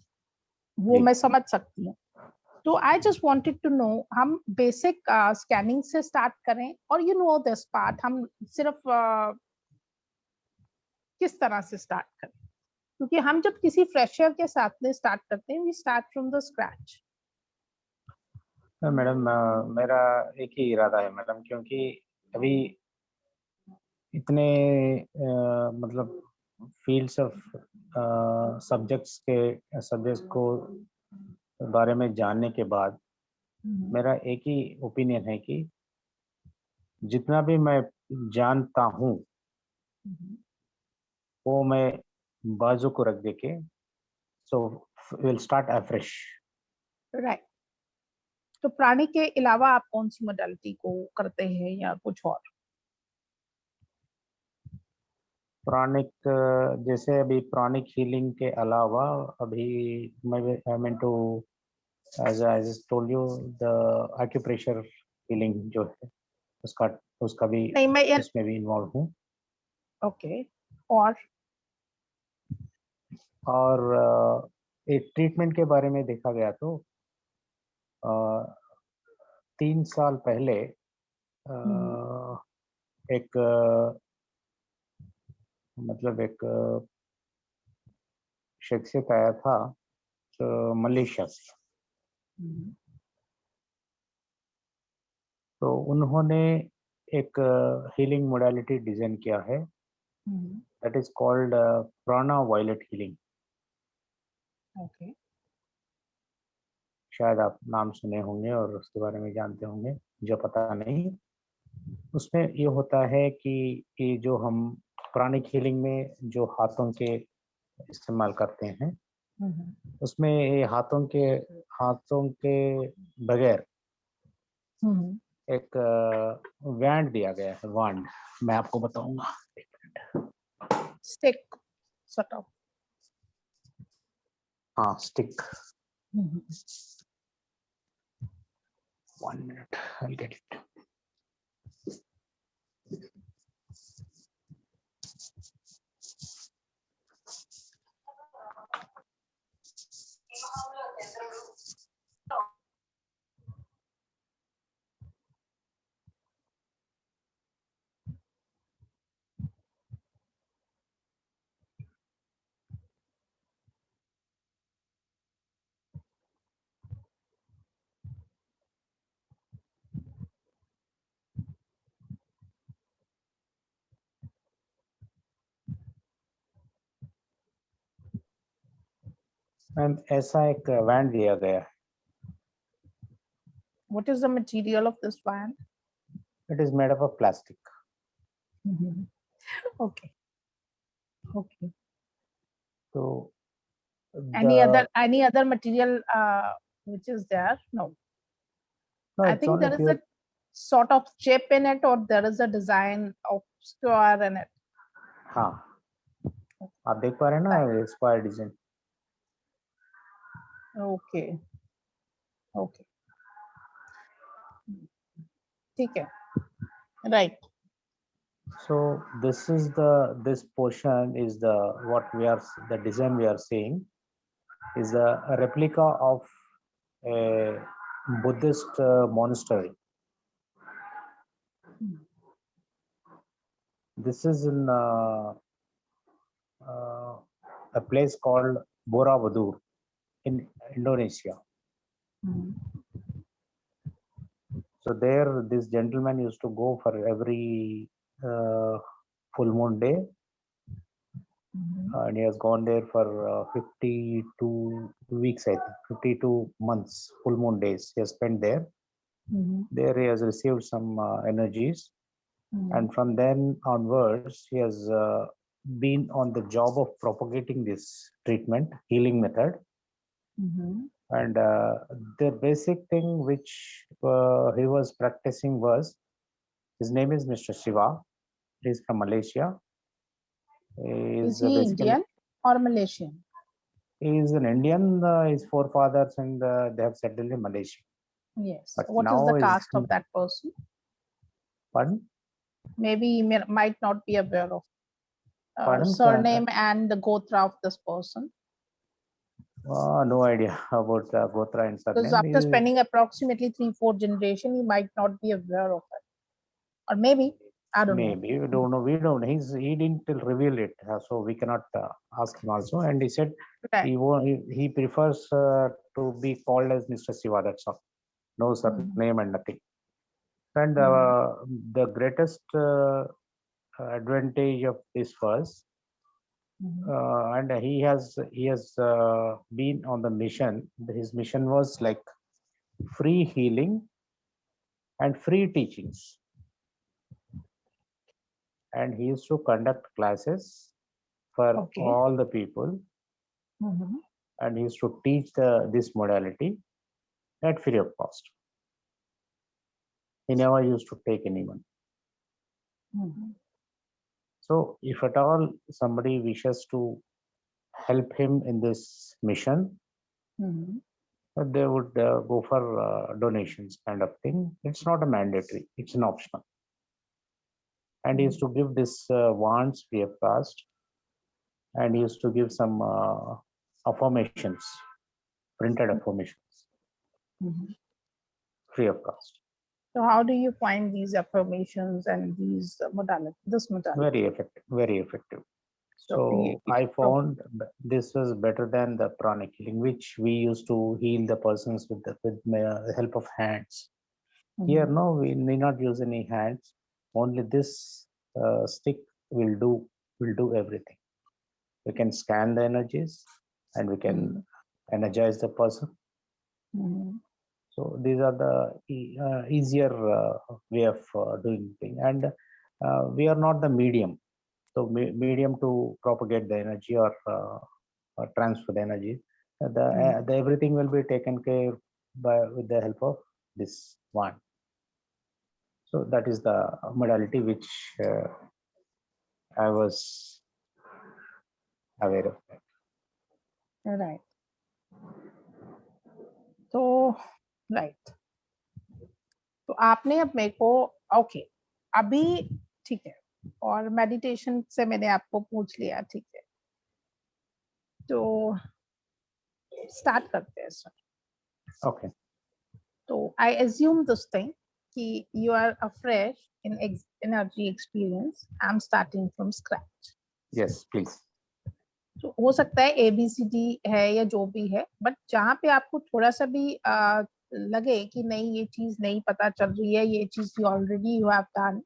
वो मैं समझ सकती हूँ। तो I just wanted to know हम बेसिक स्कैनिंग से स्टार्ट करें और you know this part हम सिर्फ किस तरह से स्टार्ट करें, क्योंकि हम जब किसी फ्रेशर के साथ में स्टार्ट करते हैं, we start from the scratch. Madam मेरा एक ही इरादा है मैडम, क्योंकि अभी इतने मतलब फील्ड्स ऑफ सब्जेक्ट्स को बारे में जानने के बाद मेरा एक ही ओपिनियन है कि जितना भी मैं जानता हूँ वो मैं बाजू को रख देके so will start afresh. Right. तो प्राणी के अलावा आप कौन सी मोडालिटी को करते हैं या कुछ और? प्राणिक जैसे अभी प्राणिक हीलिंग के अलावा अभी मैं I mean to as I told you the acupressure healing जो है उसका भी नहीं, मैं इसमें भी इन्वॉल्व हूँ। ओके। और एक ट्रीटमेंट के बारे में देखा गया तो 3 साल पहले एक मतलब एक शख्सियत आया था तो मलेशिया से, तो उन्होंने एक हीलिंग मोडालिटी डिजाइन किया है दैट इज कॉल्ड प्राणा वायलेट हीलिंग। ओके। शायद आप नाम सुने होंगे और उसके बारे में जानते होंगे, जो पता नहीं। उसमें ये होता है कि जो हम प्राणिक हीलिंग में जो हाथों के इस्तेमाल करते हैं उसमें ये हाथों के बगैर एक वैंड दिया गया है। वांड मैं आपको बताऊंगा, स्टिक सॉर्ट ऑफ। हाँ stick. 1 minute, I'll get it. And ऐसा एक वैंड दिया गया है। What is the material of this wand? It is made up of plastic. Okay. Okay. So any other material which is there? No. No, I think there is a sort of chip in it, or there is a design of square in it. हाँ, आप देख पा रहे हैं ना स्क्वायर डिजाइन। Okay. Okay. ठीक है। Right. So this portion is the design we are seeing is a replica of a Buddhist monastery. This is in a place called Borobudur in Indonesia. So there, this gentleman used to go for every full moon day, and he has gone there for 52 weeks, I think, 52 months, full moon days he has spent there. There he has received some energies, and from then onwards he has been on the job of propagating this treatment, healing method. And the basic thing which he was practicing was, his name is Mr. Shiva. He is from Malaysia. Is he Indian or Malaysian? He is an Indian. His forefathers and they have settled in Malaysia. Yes. But what is the caste of that person? Pardon? Maybe he might not be aware of surname and the gotra of this person. No idea about Gotra and Because surname. after spending approximately 3-4 generations, he might not be aware of it, or maybe I don't know. Maybe we don't know. We don't. He didn't reveal it, so we cannot ask him also. And he said Right. he prefers to be called as Mr. Siva. That's all. No surname and nothing. And the greatest advantage of this was, and he has been on the mission. His mission was like free healing and free teachings. And he used to conduct classes for all the people, and he used to teach this modality at free of cost. He never used to take anyone. So if at all somebody wishes to help him in this mission, they would go for donations kind of thing. It's not a mandatory, it's an optional. And he used to give this wands free of cost, and he used to give some affirmations, printed affirmations, free of cost. So how do you find these affirmations and these this modality? Very effective, very effective. So I found this was better than the pranic healing, which we used to heal the persons with the help of hands. Here, no, we need not use any hands. Only this stick will do everything. We can scan the energies, and we can energize the person. So these are the easier way of doing thing. And we are not the medium. So medium to propagate the energy or transfer the energy. The everything will be taken care with the help of this one. So that is the modality which I was aware of. Right. So right. तो आपने अब मेरे को ओके अभी ठीक है, और मेडिटेशन से मैंने आपको पूछ लिया, ठीक है, तो स्टार्ट करते हैं सर. ओके. तो आई एज्यूम दिस थिंग कि you are a fresh in energy experience, I am starting from scratch. Yes please. तो हो सकता है ABCD है या जो भी है, बट जहाँ पे आपको थोड़ा सा भी लगे कि नहीं ये चीज नहीं पता चल रही है, ये चीज ऑलरेडी यू हैव डन,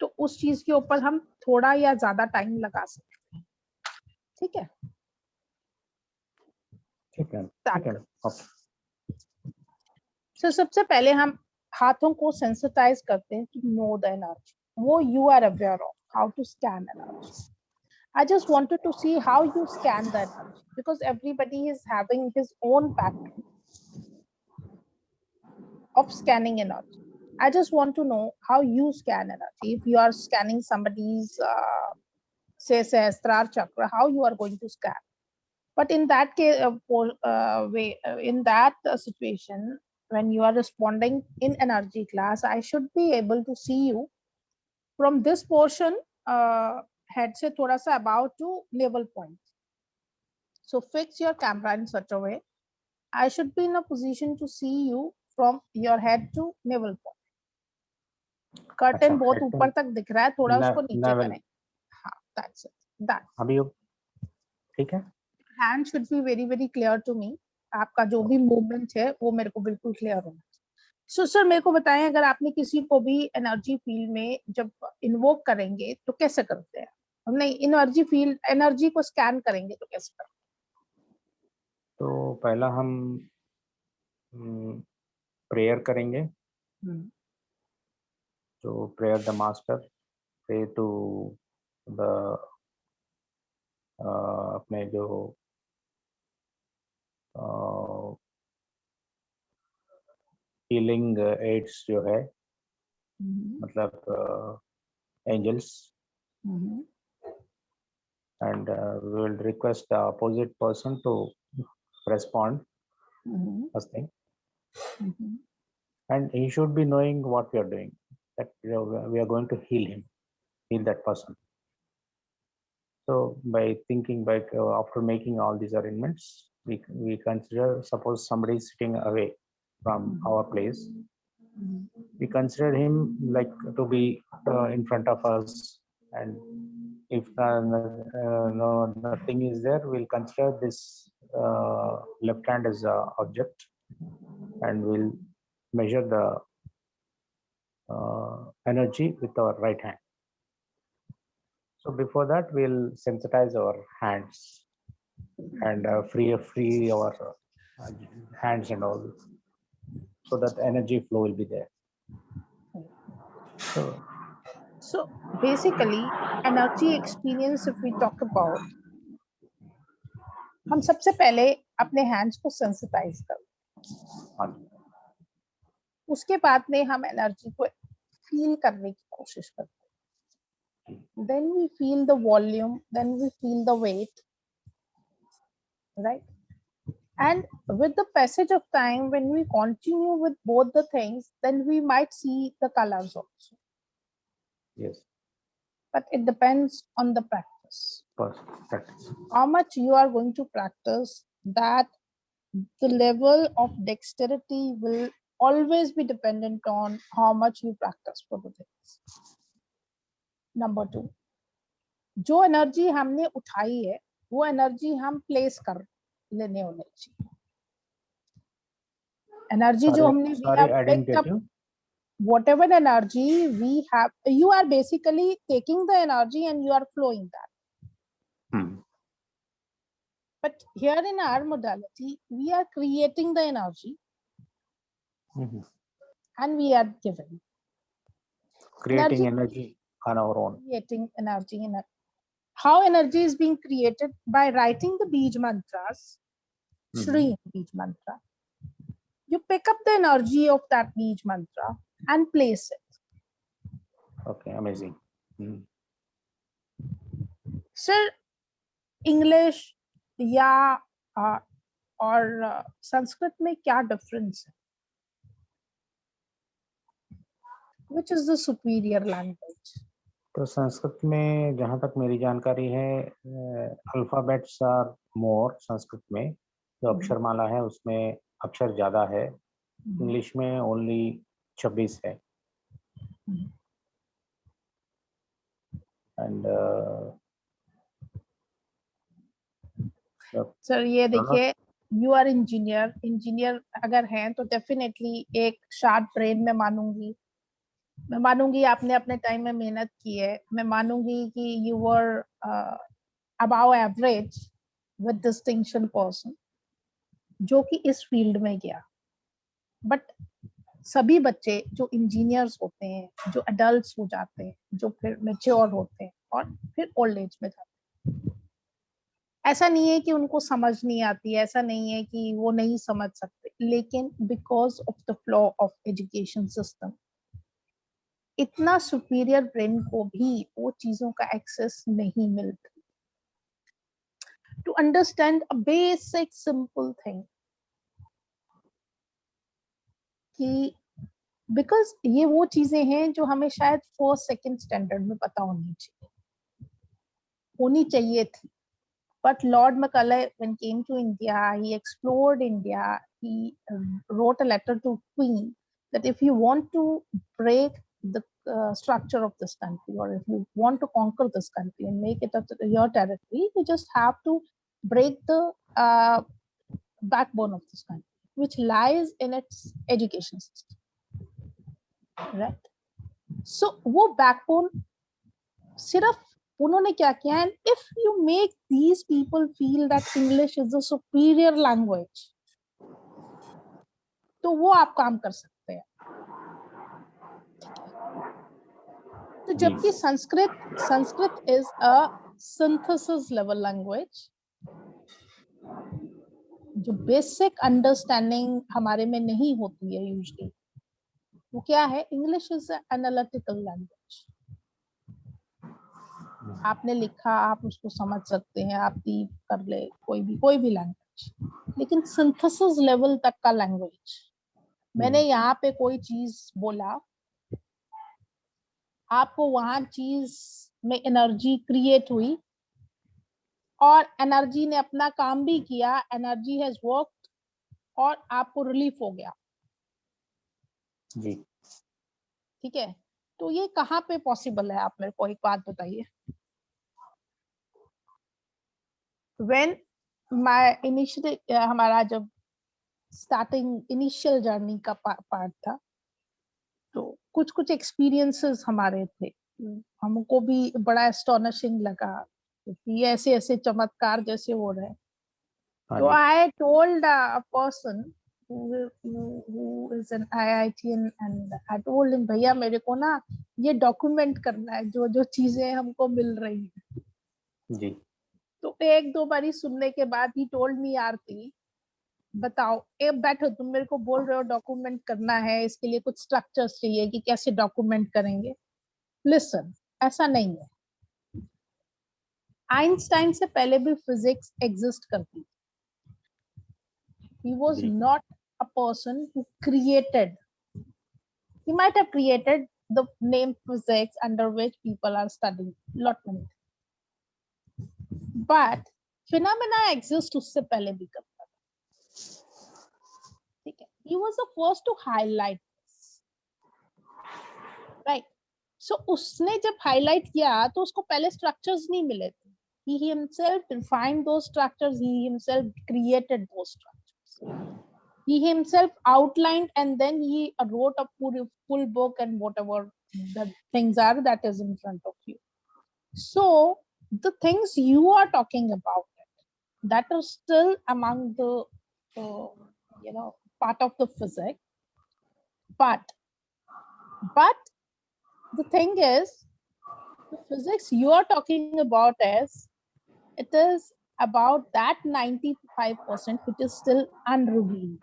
तो उस चीज के ऊपर हम थोड़ा या ज्यादा टाइम लगा सकते हैं. ठीक है, ठीक है. सो सबसे पहले हम हाथों को सेंसिटाइज करते हैं टू नो द एनर्जी. वो you are aware of how to scan energy. I just wanted to see how you scan the energy, because everybody is having his own pattern of scanning energy. I just want to know how you scan energy. If you are scanning somebody's say Sahasrar chakra, how you are going to scan. But in that case, in that situation, when you are responding in energy class, I should be able to see you from this portion, head se thoda sa about to navel point. So fix your camera in such a way I should be in a position to see you from your head to navel point. Curtain बहुत ऊपर तक दिख रहा है, थोड़ा उसको नीचे करें. हाँ, that's it. That. अभी ठीक है. Hand should be very very clear to me. आपका जो भी मूवमेंट है वो मेरे को बिल्कुल क्लियर होना. सो सर मेरे को बताएं, अगर आपने किसी को भी एनर्जी फील्ड में जब इन्वोक करेंगे तो कैसे करते हैं? नहीं, एनर्जी फील्ड एनर्जी को स्कैन करेंगे तो कैसे करते हैं? तो पहला हम प्रेयर करेंगे. तो prayer the master, pray to the अपने जो हीलिंग एड्स जो है, मतलब angels, and we will request the opposite person to respond first thing. And he should be knowing what we are doing, that we are going to heal him, heal that person. So by thinking, after making all these arrangements, we consider, suppose somebody is sitting away from our place, we consider him like to be in front of us, and if nothing is there, we'll consider this left hand as a object, and we'll measure the energy with our right hand. So before that, we'll sensitize our hands and free our hands and all, so that energy flow will be there. So basically, energy experience, if we talk about, हम सबसे पहले अपने हैंड्स को सेंसिटाइज कर, उसके बाद में हम एनर्जी को फील करने की कोशिश करते हैं. Then we feel the volume, then we feel the weight, right? And with the passage of time, when we continue with both the things, then we might see the colors also. Yes. But it depends on the practice. Practice. How much you are going to practice, that the level of dexterity will always be dependent on how much you practice for the things. Number 2, जो एनर्जी हमने उठाई है वो एनर्जी हम प्लेस कर लेने होने चाहिए. एनर्जी जो हमने picked up, whatever energy we have, you are basically taking the energy and you are flowing that. But here in our modality, we are creating the energy and we are giving. Creating energy on our own. Creating energy. How energy is being created? By writing the Bij mantras, Shri Bij mantra. You pick up the energy of that Bij mantra and place it. Okay, amazing. Sir, English या और संस्कृत में क्या डिफरेंस है? Which is the superior language? तो संस्कृत में जहाँ तक मेरी जानकारी है, अल्फाबेट्स आर मोर संस्कृत में, जो अक्षरमाला है उसमें अक्षर ज्यादा है. इंग्लिश में ओनली 26 है. एंड सर ये देखिए, यू आर इंजीनियर अगर हैं तो डेफिनेटली एक शार्प ब्रेन में मानूंगी. मैं मानूंगी आपने अपने टाइम में मेहनत की है. मैं मानूंगी कि you were above average with distinction person जो कि इस फील्ड में गया. बट सभी बच्चे जो इंजीनियर्स होते हैं, जो अडल्ट्स हो जाते हैं, जो फिर मैच्योर होते हैं और फिर ओल्ड एज में जाते हैं, ऐसा नहीं है कि उनको समझ नहीं आती, ऐसा नहीं है कि वो नहीं समझ सकते, लेकिन because of the flaw of education system इतना सुपीरियर ब्रेन को भी वो चीजों का एक्सेस नहीं मिलता to understand a basic simple thing. कि बिकॉज ये वो चीजें हैं जो हमें शायद 4th 2nd स्टैंडर्ड में पता होनी चाहिए थी. But Lord Macaulay, when came to India, he explored India. He wrote a letter to Queen that if you want to break the structure of this country, or if you want to conquer this country and make it your territory, you just have to break the backbone of this country, which lies in its education system. Right? So, वो backbone सिर्फ उन्होंने क्या किया, and if you make these people feel that English is the superior language, तो वो आप काम कर सकते हैं. तो जबकि Sanskrit is a synthesis level language, जो बेसिक अंडरस्टैंडिंग हमारे में नहीं होती है यूजुअली, वो क्या है? English is analytical language. आपने लिखा, आप उसको समझ सकते हैं, आप टीप कर ले, कोई भी लैंग्वेज, लेकिन सिंथेसिस लेवल तक का लैंग्वेज. मैंने यहाँ पे कोई चीज बोला, आपको वहां चीज में एनर्जी क्रिएट हुई, और एनर्जी ने अपना काम भी किया, एनर्जी हैज वर्कड और आपको रिलीफ हो गया जी। ठीक है। तो ये कहाँ पे पॉसिबल है, आप मेरे को एक बात बताइए। व्हेन माय इनिशियल, हमारा जब स्टार्टिंग इनिशियल जर्नी का पार्ट था, तो कुछ कुछ एक्सपीरियंसेस हमारे थे, हमको भी बड़ा एस्टोनिशिंग लगा कि ऐसे ऐसे चमत्कार जैसे हो रहे हैं। हाँ तो जी। I told a person who is an IITian and I told him, भैया मेरे को ना ये डॉक्यूमेंट करना है जो जो चीजें हमको मिल रही है। जी। तो एक दो बारी सुनने के बाद ही टोल्ड मी, आरती बताओ, एक बैठो, तुम मेरे को बोल रहे हो डॉक्यूमेंट करना है, इसके लिए कुछ स्ट्रक्चर्स चाहिए कि कैसे डॉक्यूमेंट करेंगे। लिसन, ऐसा नहीं है। आइंस्टाइन से पहले भी फिजिक्स एग्जिस्ट करती। He was जी। not a person who created. He might have created the name physics under which people are studying lot many, but phenomena exist उससे पहले भी करता था। ठीक है, he was the first to highlight this, right? So उसने जब हाईलाइट किया तो उसको पहले स्ट्रक्चर्स नहीं मिले थे। He himself defined those structures, he himself created those structures, he himself outlined, and then he wrote a full book and whatever the things are that is in front of you. So the things you are talking about, that are still among the part of the physics, but the thing is, the physics you are talking about is, it is about that 95% which is still unrevealed.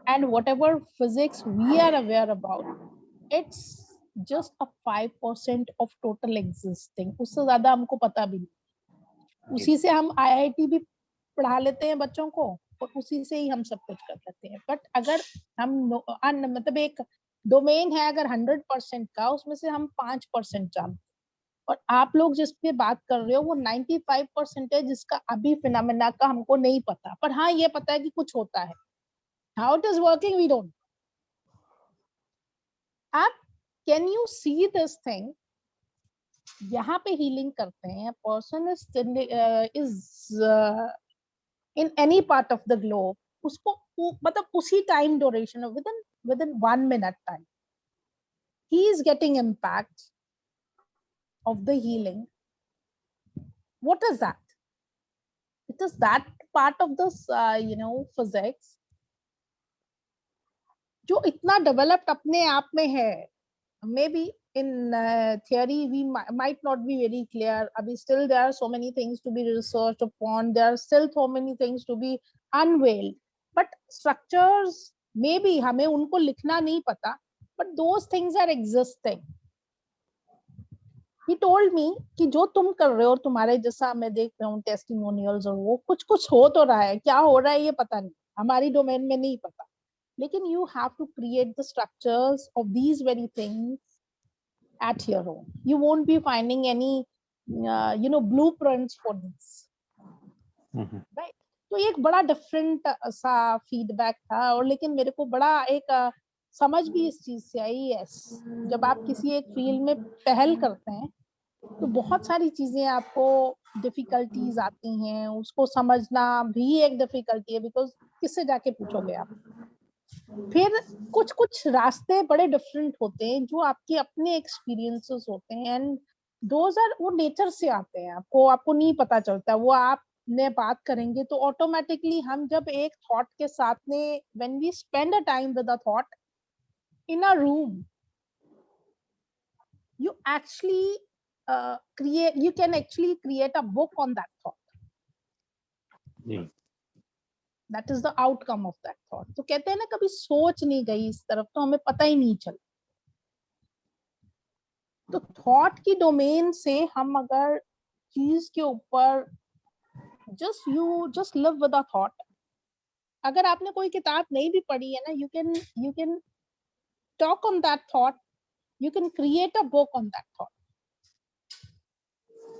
And whatever physics we are aware about, it's just a 5% of total existing. उससे ज्यादा हमको पता भी नहीं। उसी से हम IIT भी पढ़ा लेते हैं बच्चों को और उसी से ही हम सब कुछ कर लेते हैं। बट अगर हम मतलब एक डोमेन है अगर 100% का, उसमें से हम 5% जानते, और आप लोग जिस पे बात कर रहे हो वो 95% है जिसका अभी फिनोमेना का हमको नहीं पता। पर हाँ ये पता है कि कुछ होता है। How it is working we don't. आप can you see this thing? यहाँ पे हीलिंग करते हैं, person is in any part of the globe, उसको मतलब उसी time duration within 1 minute time he is getting impact of the healing. What is that? It is that part of this physics जो इतना डेवलप्ड अपने आप में है। Maybe in theory we might not be very clear, abhi still there are so many things to be researched upon, there are still so many things to be unveiled, but structures maybe हमें उनको लिखना नहीं पता, but those things are existing. He told me कि जो तुम कर रहे हो, तुम्हारे जैसा मैं देख रहा हूँ टेस्टिमोनियल्स, और वो कुछ कुछ हो तो रहा है, क्या हो रहा है ये पता नहीं, हमारी डोमेन में नहीं पता, लेकिन you have to create the structures of these very things at your own. You won't be finding any blueprints for this, right? तो एक बड़ा डिफरेंट सा फीडबैक था, और लेकिन मेरे को बड़ा एक समझ भी इस चीज से आई। यस, जब आप किसी एक फील्ड में पहल करते हैं तो बहुत सारी चीजें आपको डिफिकल्टीज आती हैं, उसको समझना भी एक डिफिकल्टी है, बिकॉज किससे जाके पूछोगे आप। फिर कुछ कुछ रास्ते बड़े डिफरेंट होते हैं जो आपके अपने एक्सपीरियंसेस होते हैं, एंड दोज आर, वो नेचर से आते हैं, आपको नहीं पता चलता। वो आपने बात करेंगे तो ऑटोमेटिकली हम जब एक थॉट के साथ में, when we spend a time with a thought in a room, you actually you can actually create a book on that thought. That is the outcome of that thought. तो कहते हैं ना, कभी सोच नहीं गई इस तरफ तो हमें पता ही नहीं चला। तो थॉट की डोमेन से हम अगर चीज के ऊपर just live with a thought, अगर आपने कोई किताब नहीं भी पढ़ी है ना, you can talk on that thought, you can create a book on that thought.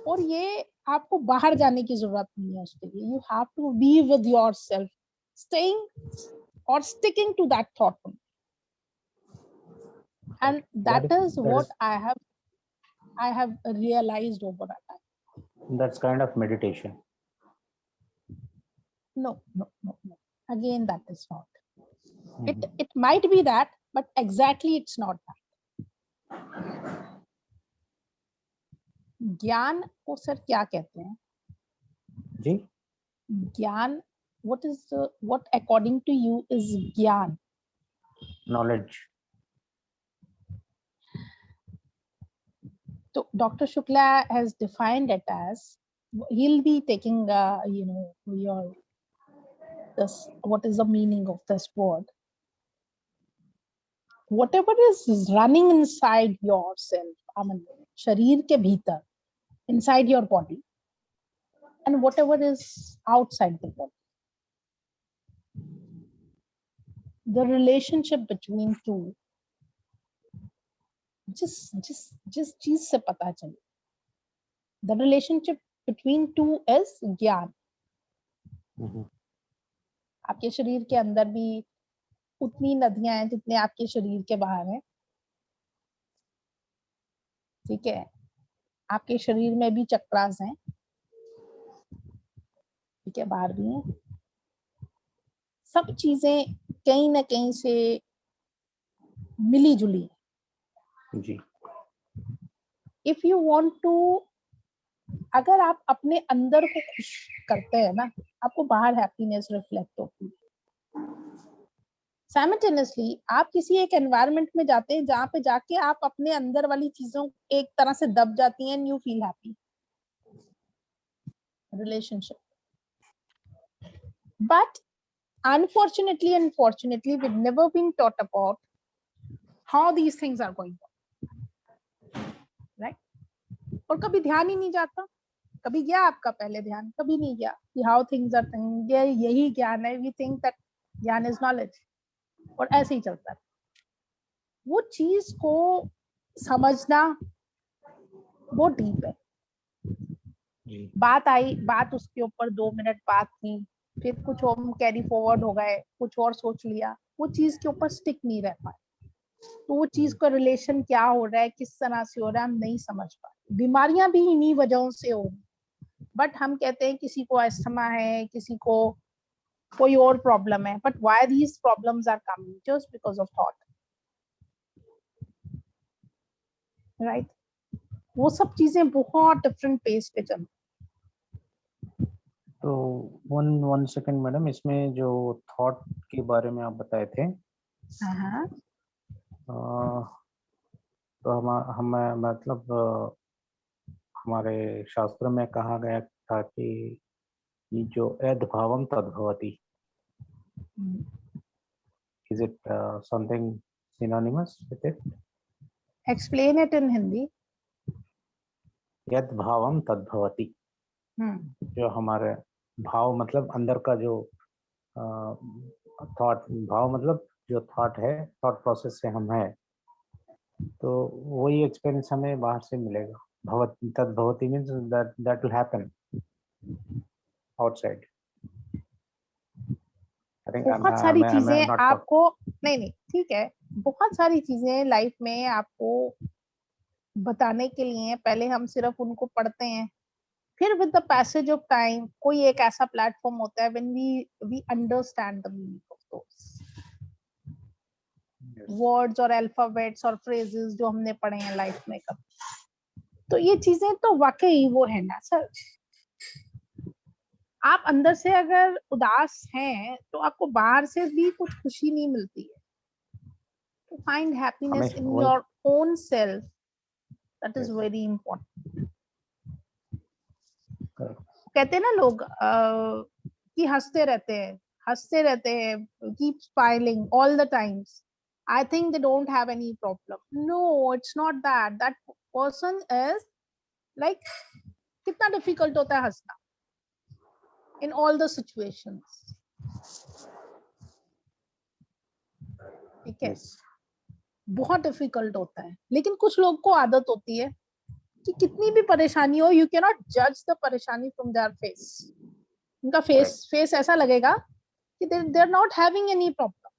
और ये आपको बाहर जाने की जरूरत नहीं है उसके लिए. You have to be with yourself, staying और sticking to that thought, and that is what I have realized over that time. That's kind of meditation. No. Again, that is not. It might be that, but exactly it's not that. ज्ञान को सर क्या कहते हैं जी? ज्ञान, what according to you is ज्ञान? Knowledge. So Dr. Shukla has defined it as, he'll be taking what is the meaning of this word? Whatever is running inside yourself, I mean, शरीर के भीतर, inside your body, and whatever is outside the body. The relationship between two, जिस चीज से पता चले, the relationship between two is ज्ञान. आपके शरीर के अंदर भी उतनी नदियां हैं जितने आपके शरीर के बाहर हैं, ठीक है. आपके शरीर में भी चक्रास हैं, ठीक है, बाहर भी हैं. सब चीजें कहीं ना कहीं से मिली जुली. जी. इफ यू वांट टू, अगर आप अपने अंदर को खुश करते हैं ना, आपको बाहर हैप्पीनेस रिफ्लेक्ट होती है. साइमल्टेनियसली आप किसी एक एनवायरनमेंट में जाते हैं जहां पे जाके आप अपने अंदर वाली चीजों एक तरह से दब जाती हैं, and you feel happy. Relationship. But unfortunately and fortunately, we've never been taught about how these things are going on, right? और कभी ध्यान ही नहीं जाता. कभी गया आपका पहले ध्यान? कभी नहीं गया कि how things are things. यही ज्ञान है. We think that ज्ञान is knowledge, और ऐसे ही चलता है. वो चीज को समझना वो डीप है. बात आई, बात उसके ऊपर 2 मिनट बात की, फिर कुछ और कैरी फॉरवर्ड हो गए, कुछ और सोच लिया, वो चीज के ऊपर स्टिक नहीं रह पाए. तो वो चीज का रिलेशन क्या हो रहा है, किस तरह से हो रहा है, हम नहीं समझ पाए. बीमारियां भी इन्हीं वजहों से हो रही. बट हम कहते हैं किसी को अस्थमा है, किसी को कोई और प्रॉब्लम है, but why these problems are coming? Just because of thought, right? वो सब चीजें बहुत डिफरेंट पेस पे चलती. तो वन सेकंड मैडम, इसमें जो थॉट के बारे में आप बताए थे, तो हम मतलब हमारे शास्त्र में कहा गया था कि ये जो यद्भावम तद्भवति, is it something synonymous with it? Explain it in Hindi. यद्भावम तद्भवति, जो हमारे भाव मतलब अंदर का जो थॉट, भाव मतलब जो थॉट है, थॉट प्रोसेस से हम है, तो वही एक्सपीरियंस हमें बाहर से मिलेगा. भवति तद्भवति means that will happen outside. बहुत सारी चीजें आपको नहीं, ठीक है, बहुत सारी चीजें लाइफ में आपको बताने के लिए पहले हम सिर्फ उनको पढ़ते हैं, फिर with the passage of time कोई एक ऐसा प्लेटफॉर्म होता है when we understand the meaning of those words और अल्फाबेट्स और फ्रेजेस जो हमने पढ़े हैं लाइफ में कब. तो ये चीजें तो वाकई वो है ना सर. आप अंदर से अगर उदास हैं तो आपको बाहर से भी कुछ खुशी नहीं मिलती है. To find happiness in your own self, that is very important. कहते हैं ना लोग कि हंसते रहते हैं, keep smiling all the times. I think they don't have any problem. No, it's not that. That person is like, कितना difficult होता है हंसना in all the situations. ठीक है, बहुत डिफिकल्ट होता है, लेकिन कुछ लोग को आदत होती है कि कितनी भी परेशानी हो, यू कैन नॉट जज द परेशानी फ्रॉम देयर फेस। उनका फेस ऐसा लगेगा कि they are not having any problem.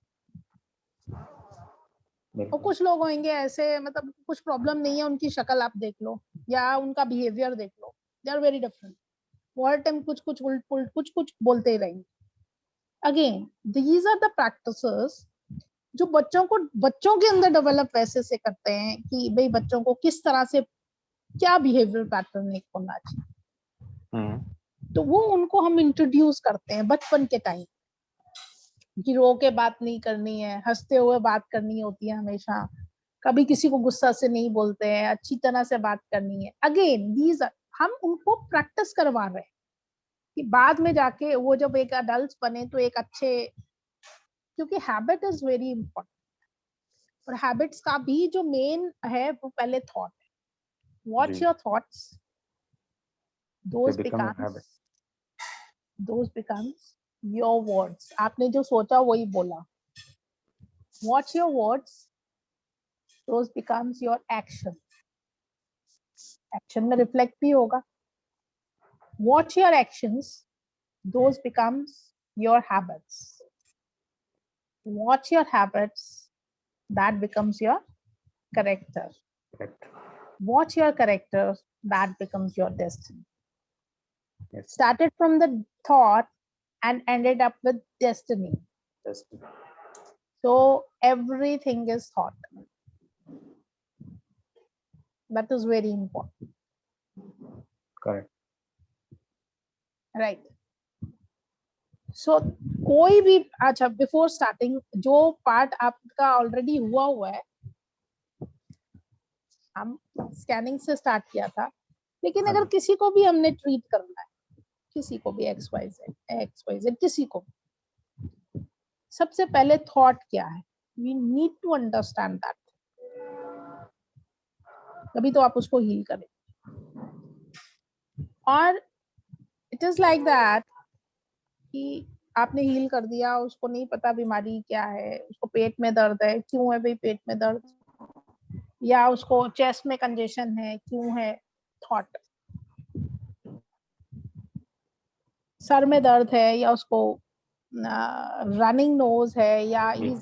और कुछ लोग होंगे ऐसे, मतलब कुछ प्रॉब्लम नहीं है, उनकी शक्ल आप देख लो या उनका बिहेवियर देख लो, दे आर वेरी डिफरेंट। वो हर टाइम कुछ कुछ उल्ट पुल्ट कुछ कुछ बोलते ही रहेंगे। Again these are the practices जो बच्चों के अंदर डेवलप वैसे से करते हैं कि भाई बच्चों को किस तरह से क्या बिहेवियर पैटर्न एक होना चाहिए। तो वो उनको हम इंट्रोड्यूस करते हैं बचपन के टाइम कि रो के बात नहीं करनी है, हंसते हुए बात करनी होती है हमेशा, कभी किसी को गुस्सा से नहीं बोलते हैं, अच्छी तरह से बात करनी है। अगेन दीज हम उनको प्रैक्टिस करवा रहे हैं कि बाद में जाके वो जब एक अडल्ट बने तो एक अच्छे, क्योंकि हैबिट इज वेरी इंपॉर्टेंट। और हैबिट्स का भी जो मेन है वो पहले थॉट है। What your thoughts, those becomes your words. आपने जो सोचा वही बोला। What your words, those becomes your action. Action में रिफ्लेक्ट भी होगा। What your actions, those becomes your habits. Watch your habits, that becomes your character. Correct. Watch your character, that becomes your destiny. Yes. Started from the thought and ended up with destiny. So everything is thought. That is very important. Correct. Right. So कोई भी, अच्छा बिफोर स्टार्टिंग जो पार्ट आपका ऑलरेडी हुआ है, हम स्कैनिंग से स्टार्ट किया था, लेकिन अगर किसी को भी हमने ट्रीट करना है, किसी को भी XYZ किसी को, सबसे पहले थॉट क्या है, we need to understand that, तभी तो आप उसको हील करें। और इट इज लाइक दैट कि आपने हील कर दिया, उसको नहीं पता बीमारी क्या है, उसको पेट में दर्द है, क्यों है भाई पेट में दर्द, या उसको चेस्ट में कंजेशन है, क्यों है, थॉट। सर में दर्द है, या उसको रनिंग नोज है, या इज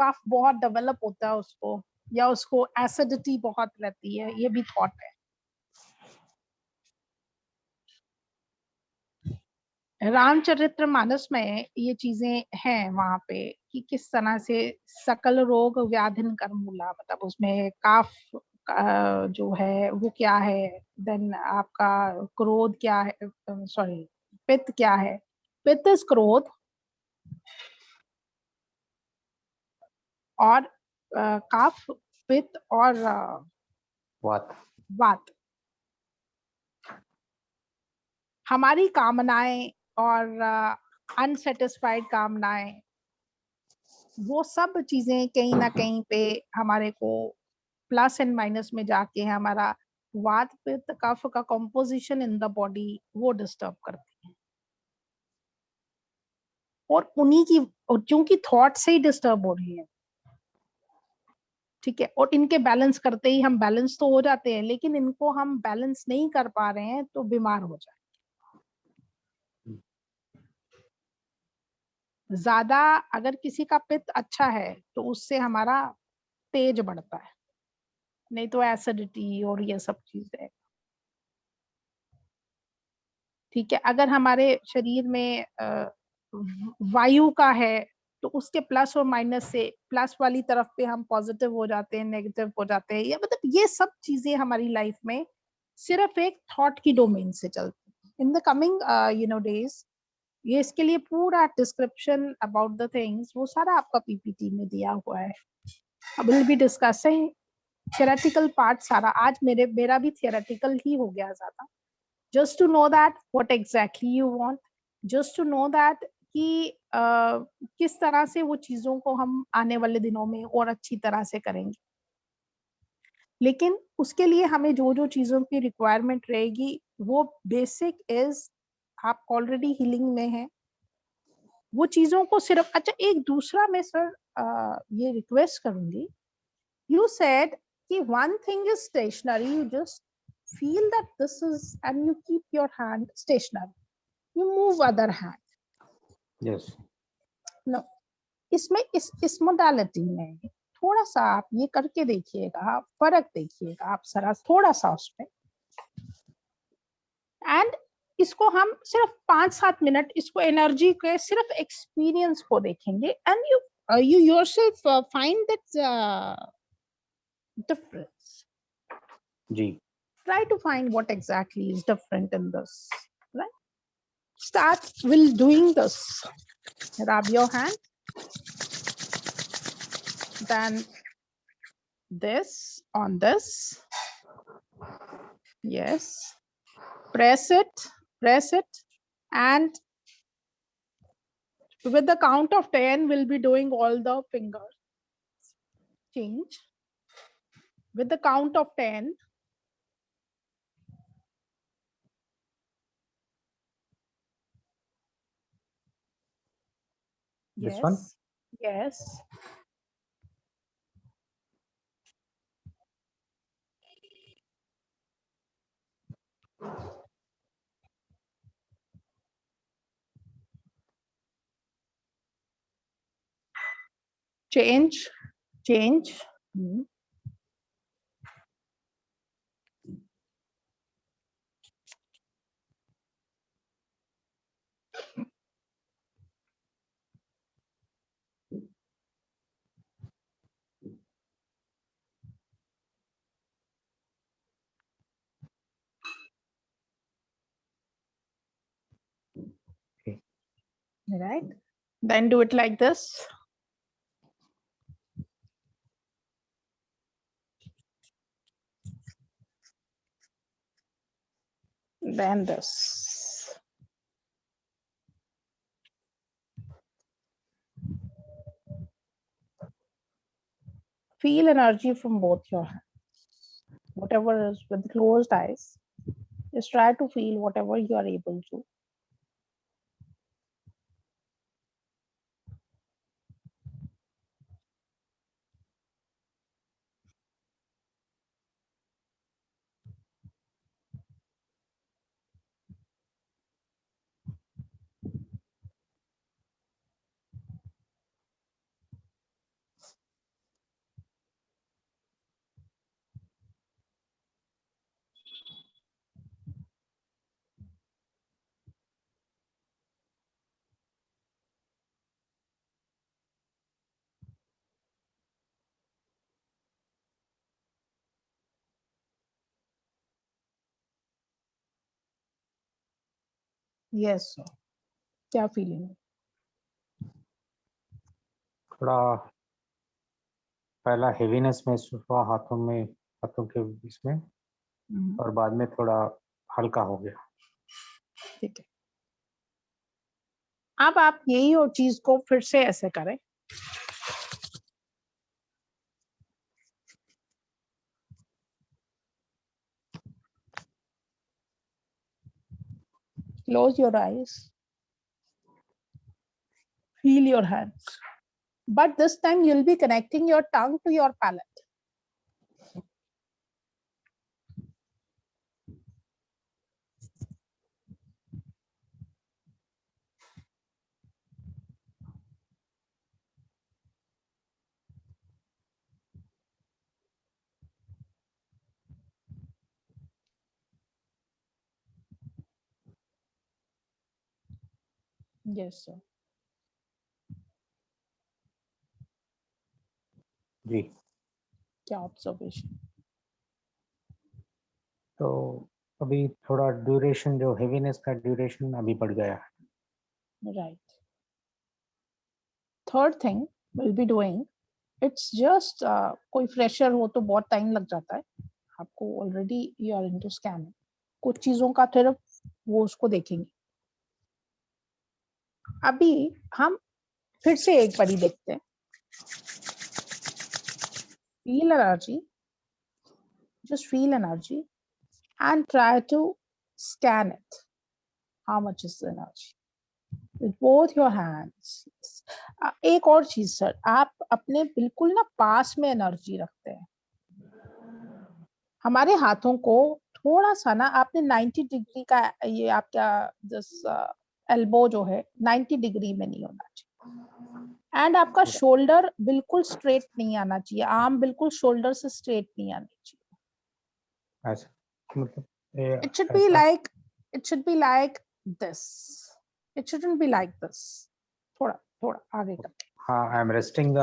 कफ बहुत डेवलप होता है उसको, या उसको एसिडिटी बहुत रहती है, ये भी थॉट है। रामचरितमानस में ये चीजें हैं वहां पे कि किस तरह से सकल रोग व्याधिन कर्मूला, मतलब उसमें काफ जो है वो क्या है, देन आपका क्रोध क्या है, सॉरी पित्त क्या है, पित्त इज क्रोध, और काफ पित्त और वात। हमारी कामनाएं और अनसेटिस्फाइड कामनाएं, वो सब चीजें कहीं ना कहीं पे हमारे को प्लस एंड माइनस में जाके हमारा वात पित्त कफ का कंपोजिशन इन द बॉडी वो डिस्टर्ब करती है। और उन्हीं की, और क्योंकि थॉट से ही डिस्टर्ब हो रही है, ठीक है, और इनके बैलेंस करते ही हम बैलेंस तो हो जाते हैं, लेकिन इनको हम बैलेंस नहीं कर पा रहे हैं तो बीमार हो जाए। ज्यादा अगर किसी का पित्त अच्छा है तो उससे हमारा तेज बढ़ता है, नहीं तो एसिडिटी और ये सब चीजें, ठीक है। अगर हमारे शरीर में वायु का है तो उसके प्लस और माइनस से प्लस वाली तरफ पे हम पॉजिटिव हो जाते हैं, नेगेटिव हो जाते हैं, या मतलब ये सब चीजें हमारी लाइफ में सिर्फ एक थॉट की डोमेन से चलती है। इन द कमिंग डेज ये इसके लिए पूरा डिस्क्रिप्शन अबाउट द थिंग्स वो सारा आपका पीपीटी में दिया हुआ है। आई will be discussing theoretical part सारा। आज मेरा भी थियोरेटिकल ही हो गया ज्यादा, just to know that what exactly you want, just to know that कि किस तरह से वो चीजों को हम आने वाले दिनों में और अच्छी तरह से करेंगे। लेकिन उसके लिए हमें जो जो चीजों की रिक्वायरमेंट रहेगी वो बेसिक इज, आप ऑलरेडी हीलिंग में हैं, वो चीजों को सिर्फ। अच्छा एक दूसरा मैं सर ये रिक्वेस्ट करूंगी, यू सेड कि one thing is stationary, you just feel that this is, and you keep your hand stationary, you move other hand. Yes. No, इसमें इस मोडालिटी में थोड़ा सा आप ये करके देखिएगा, फर्क देखिएगा आप जरा थोड़ा सा उसमें, एंड इसको हम सिर्फ 5-7 मिनट इसको एनर्जी के सिर्फ एक्सपीरियंस को देखेंगे, and you yourself find that difference. जी. Try to find what exactly is different in this, right? Start with doing this. Rub your hand, then this on this. Yes. Press it, and with the count of 10, we'll be doing all the fingers. Change. With the count of 10, This yes, one? yes. Change. Okay. Right. Then do it like this. Then this. Feel energy from both your hands. Whatever is with closed eyes, just try to feel whatever you are able to. Yes, sir. क्या feeling? थोड़ा पहला हेवीनेस महसूस हुआ हाथों के इसमें, और बाद में थोड़ा हल्का हो गया. ठीक है. अब आप यही और चीज को फिर से ऐसे करें. Close your eyes. Feel your hands. But this time you'll be connecting your tongue to your palate. Yes, sir. जी. क्या ऑब्जर्वेशन? तो अभी थोड़ा ड्यूरेशन, जो हेवीनेस का ड्यूरेशन अभी बढ़ गया. Right. Third thing we'll be doing, it's just कोई फ्रेशर हो तो बहुत टाइम लग जाता है आपको. Already you are into scanning. कुछ चीजों का सिर्फ वो उसको देखेंगे. अभी हम फिर से एक बारी देखते हैं. Feel energy. Just feel energy and try to scan it. How much is the energy? With both your hands. एक और चीज सर, आप अपने बिल्कुल ना पास में एनर्जी रखते हैं. हमारे हाथों को थोड़ा सा ना, आपने 90 डिग्री का, ये आपका दिस एल्बो जो है 90 डिग्री में नहीं होना चाहिए, एंड आपका शोल्डर बिल्कुल स्ट्रेट नहीं आना चाहिए, आर्म बिल्कुल शोल्डर से स्ट्रेट नहीं आनी चाहिए। अच्छा, मतलब it should be like this, it shouldn't be like this, थोड़ा थोड़ा आगे कर। हाँ, आई एम रेस्टिंग,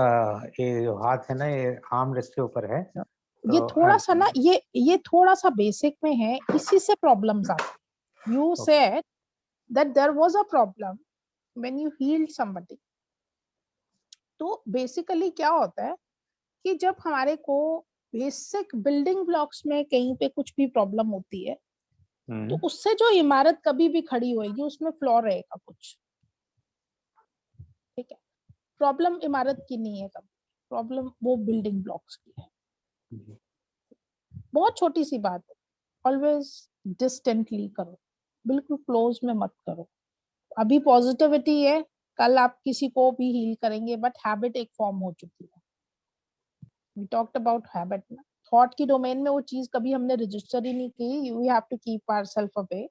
ये जो हाथ है ना, ये आर्म रेस्ट के ऊपर है। ये थोड़ा सा ना, ये थोड़ा सा बेसिक में है, इसी से प्रॉब्लम्स आती। You said that there was a problem when you healed somebody. तो बेसिकली क्या होता है कि जब हमारे को बेसिक बिल्डिंग ब्लॉक्स में कहीं पे कुछ भी प्रॉब्लम होती है, तो उससे जो इमारत कभी भी खड़ी होएगी उसमें फ्लॉ रहेगा कुछ, ठीक है। प्रॉब्लम इमारत की नहीं है, कभी प्रॉब्लम वो बिल्डिंग ब्लॉक्स की है। बहुत छोटी सी बात है, ऑलवेज डिस्टेंटली करो, बिल्कुल क्लोज में मत करो। अभी पॉजिटिविटी है, कल आप किसी को भी हील करेंगे, बट हैबिट एक फॉर्म हो चुकी है। वी टॉक्ड अबाउट हैबिट ना, थॉट की डोमेन में वो चीज कभी हमने रजिस्टर ही नहीं की, we have to keep ourselves away,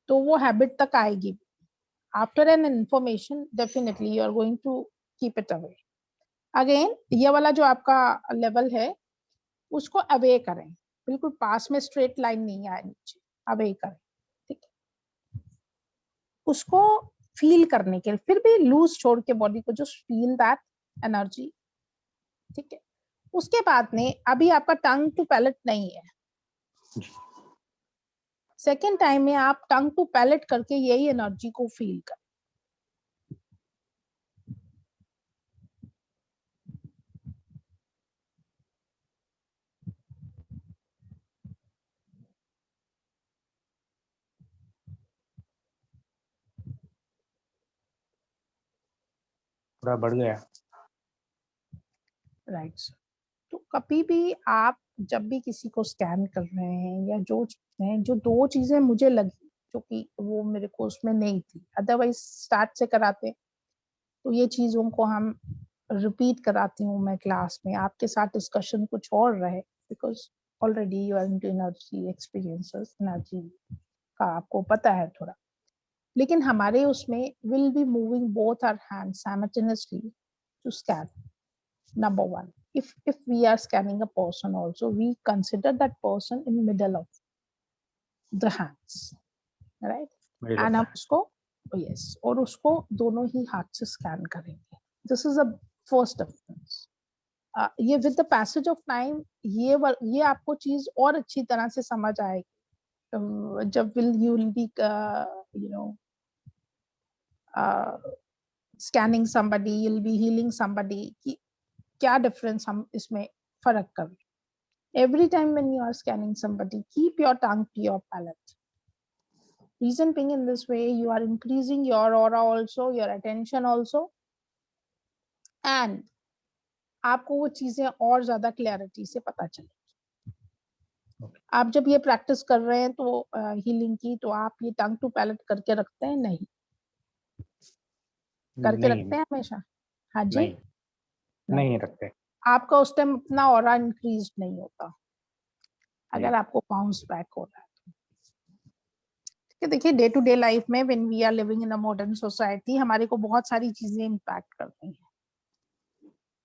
तो वो हैबिट तक आएगी। After an information definitely you are going to keep it away. Again ये वाला जो आपका लेवल है उसको अवे करें, बिल्कुल पास में स्ट्रेट लाइन नहीं आए नीचे, अवे करें, ठीक है। उसको फील करने के लिए फिर भी लूज छोड़ के बॉडी को, जस्ट फील दैट एनर्जी, ठीक है। उसके बाद में अभी आपका टंग टू पैलेट नहीं है, सेकेंड टाइम में आप टंग टू पैलेट करके यही एनर्जी को फील करें। थोड़ा बढ़ गया। Right sir. तो कभी भी आप जब भी किसी को स्कैन कर रहे हैं या जो चीजें हैं, जो दो चीजें मुझे लगी जो कि वो मेरे को उसमें नहीं थी, अदरवाइज स्टार्ट से कराते तो ये चीजों को हम रिपीट कराती हूँ मैं क्लास में, आपके साथ डिस्कशन कुछ और रहे, because already you are into energy experiences, energy का आपको पता है थोड़ा। लेकिन हमारे उसमें will be moving both our hands simultaneously to scan. Number one, if we are scanning a person also, we consider that person in middle of the hands, right? And हम उसको yes, और उसको दोनों ही हाथ से स्कैन करेंगे। This is a first difference. ये with the passage of time ये आपको चीज और अच्छी तरह से समझ आएगी जब you will be you know scanning somebody, you'll be healing somebody, कि क्या डिफरेंस हम इसमें फर्क कर रहे हैं। Every time when you are scanning somebody, keep your tongue to your palate. Reason being, in this way you are increasing your aura also, your attention also, and आपको वो चीजें और ज्यादा क्लैरिटी से पता चलेगी। आप जब ये प्रैक्टिस कर रहे हैं तो हीलिंग की, तो आप ये टंग टू पैलेट करके रखते हैं? नहीं करके रखते हैं हमेशा? हाँ जी, नहीं रखते। आपका उस टाइम अपना ऑरा इंक्रीज नहीं होता अगर आपको बाउंस बैक हो रहा है। देखिए डे टू डे लाइफ में when we are living in a modern society, हमारे को बहुत सारी चीजें इम्पैक्ट कर रही हैं,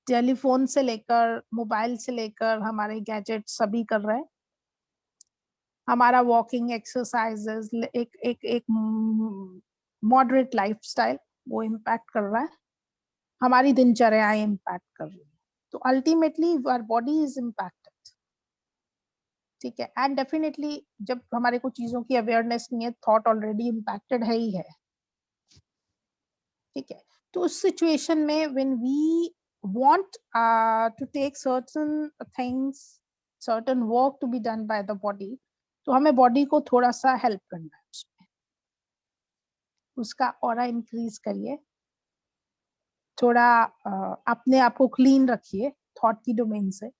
टेलीफोन से लेकर मोबाइल से लेकर हमारे गैजेट सभी कर रहे हैं। हमारा वॉकिंग एक्सरसाइजेस, एक एक एक मॉडरेट लाइफस्टाइल वो इम्पैक्ट कर रहा है, हमारी दिनचर्याएं इम्पैक्ट कर रही है। तो ultimately our body is impacted, ठीक है। एंड डेफिनेटली जब हमारे को चीजों की अवेयरनेस नहीं है, थॉट ऑलरेडी इम्पैक्टेड है ही है, ठीक है। तो उस सिचुएशन में when we want to take certain things, certain work to be done by the body, तो हमें बॉडी को थोड़ा सा हेल्प करना है उसमें, उसका ऑरा इंक्रीज करिए, थोड़ा अपने आप को क्लीन रखिए थॉट की डोमेन से,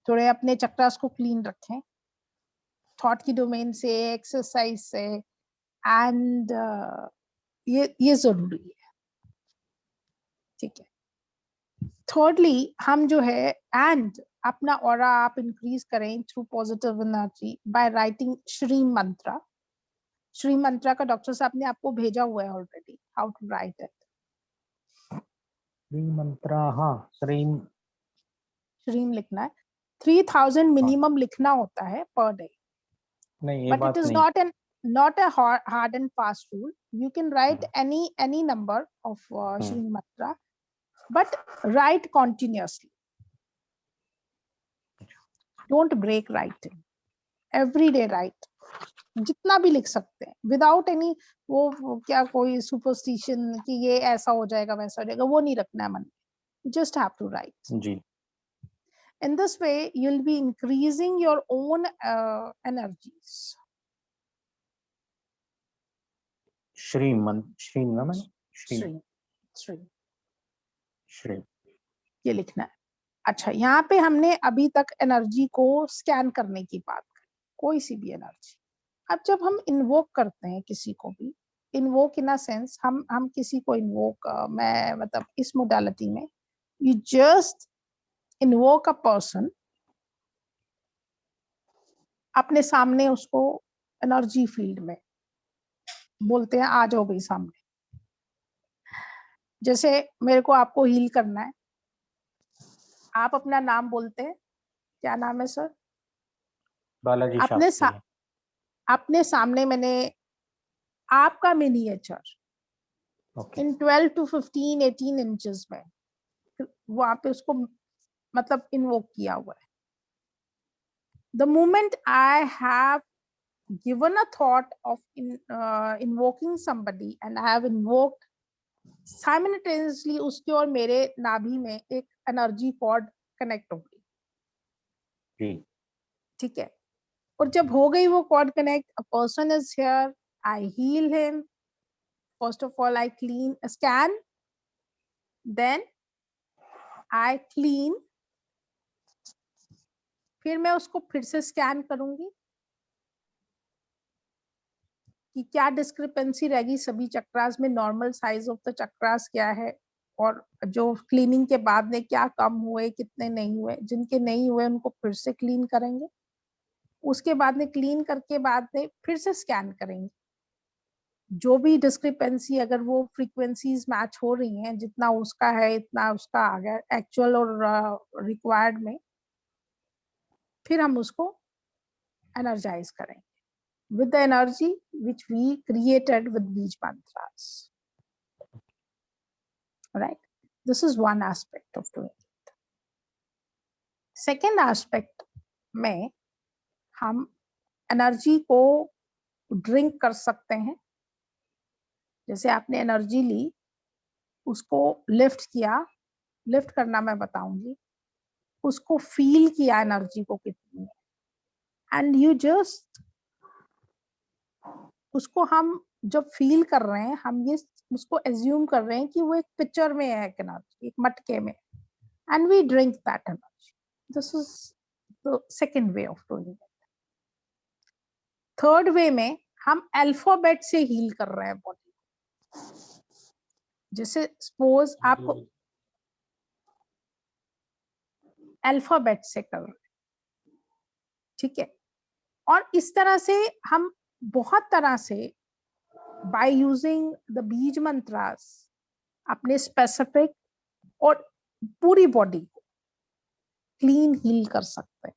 थोड़े अपने चक्रास को क्लीन रखें थॉट की डोमेन से, एक्सरसाइज से, एंड ये जरूरी है, ठीक है। थर्डली हम जो है एंड अपना ऑरा आप इंक्रीज करें through positive energy by writing Shri mantra. Shri mantra का डॉक्टर साहब ने आपको भेजा हुआ है already, how to write it. Shri mantra, हाँ श्रीम लिखना है, 3000 मिनिमम लिखना होता है पर डे। नहीं, ये बट बात इट इज नहीं। not a hard and fast rule. You can write any number of Shri Mantra, but write continuously. Don't break writing. Every day write. जितना भी लिख सकते हैं विदाउट एनी वो क्या कोई सुपरस्टिशन कि ये ऐसा हो जाएगा वैसा हो जाएगा, वो नहीं रखना है मन में। जस्ट हैव टू राइट जी। In this way you'll be increasing your own energies. Shri ये लिखना है। अच्छा, यहाँ पे हमने अभी तक एनर्जी को स्कैन करने की बात करी, कोई सी भी एनर्जी। अब जब हम इन्वोक करते हैं किसी को भी, इन्वोक इन अ सेंस हम किसी को इन्वोक, मैं मतलब इस मोडालिटी में you just invoke a person, अपने सामने उसको एनर्जी फील्ड में बोलते हैं आ जाओ भाई सामने। जैसे मेरे को आपको हील करना है, आप अपना नाम बोलते हैं, क्या नाम है सर? बालाजी अपने शास्त्री। अपने सामने मैंने आपका मिनिएचर इन 12 to 15 18 इंचेस में वहां पे उसको मतलब इन्वोक किया हुआ है। The moment I have given a thought of invoking somebody and I have invoked, simultaneously उसके और मेरे नाभि में एक एनर्जी कॉर्ड कनेक्ट हो गई। ठीक है, और जब हो गई वो cord connect, a person is here, I heal him. First of all, I scan, then I clean, फिर मैं उसको फिर से स्कैन करूंगी कि क्या डिस्क्रिपेंसी रहेगी सभी चक्रास में, normal size of the chakras क्या है, और जो क्लीनिंग के बाद में क्या कम हुए कितने नहीं हुए। जिनके नहीं हुए उनको फिर से क्लीन करेंगे, उसके बाद में क्लीन करके बाद में फिर से स्कैन करेंगे। जो भी डिस्क्रिपेंसी, अगर वो फ्रीक्वेंसीज मैच हो रही हैं, जितना उसका है इतना उसका आ गया एक्चुअल और रिक्वायर्ड में, फिर हम उसको एनर्जाइज करेंगे with the energy which we created with Bij mantras. Right? This is one aspect of doing it. Second aspect में हम एनर्जी को ड्रिंक कर सकते हैं। जैसे आपने एनर्जी ली, उसको लिफ्ट किया, लिफ्ट करना मैं बताऊंगी, उसको फील किया एनर्जी को कितनी है, एंड यू जस्ट उसको हम जब फील कर रहे हैं, हम ये उसको एज्यूम कर रहे हैं कि वो एक पिक्चर में है, एनर्जी एक मटके में, and we drink that energy. This is the second way of doing it. Third way में हम अल्फाबेट से हील कर रहे हैं बॉडी। जैसे सपोज आपको अल्फाबेट से कर रहे हैं, ठीक है, और इस तरह से हम बहुत तरह से by using the bees mantras अपने स्पेसिफिक और पूरी बॉडी को क्लीन हील कर सकते हैं।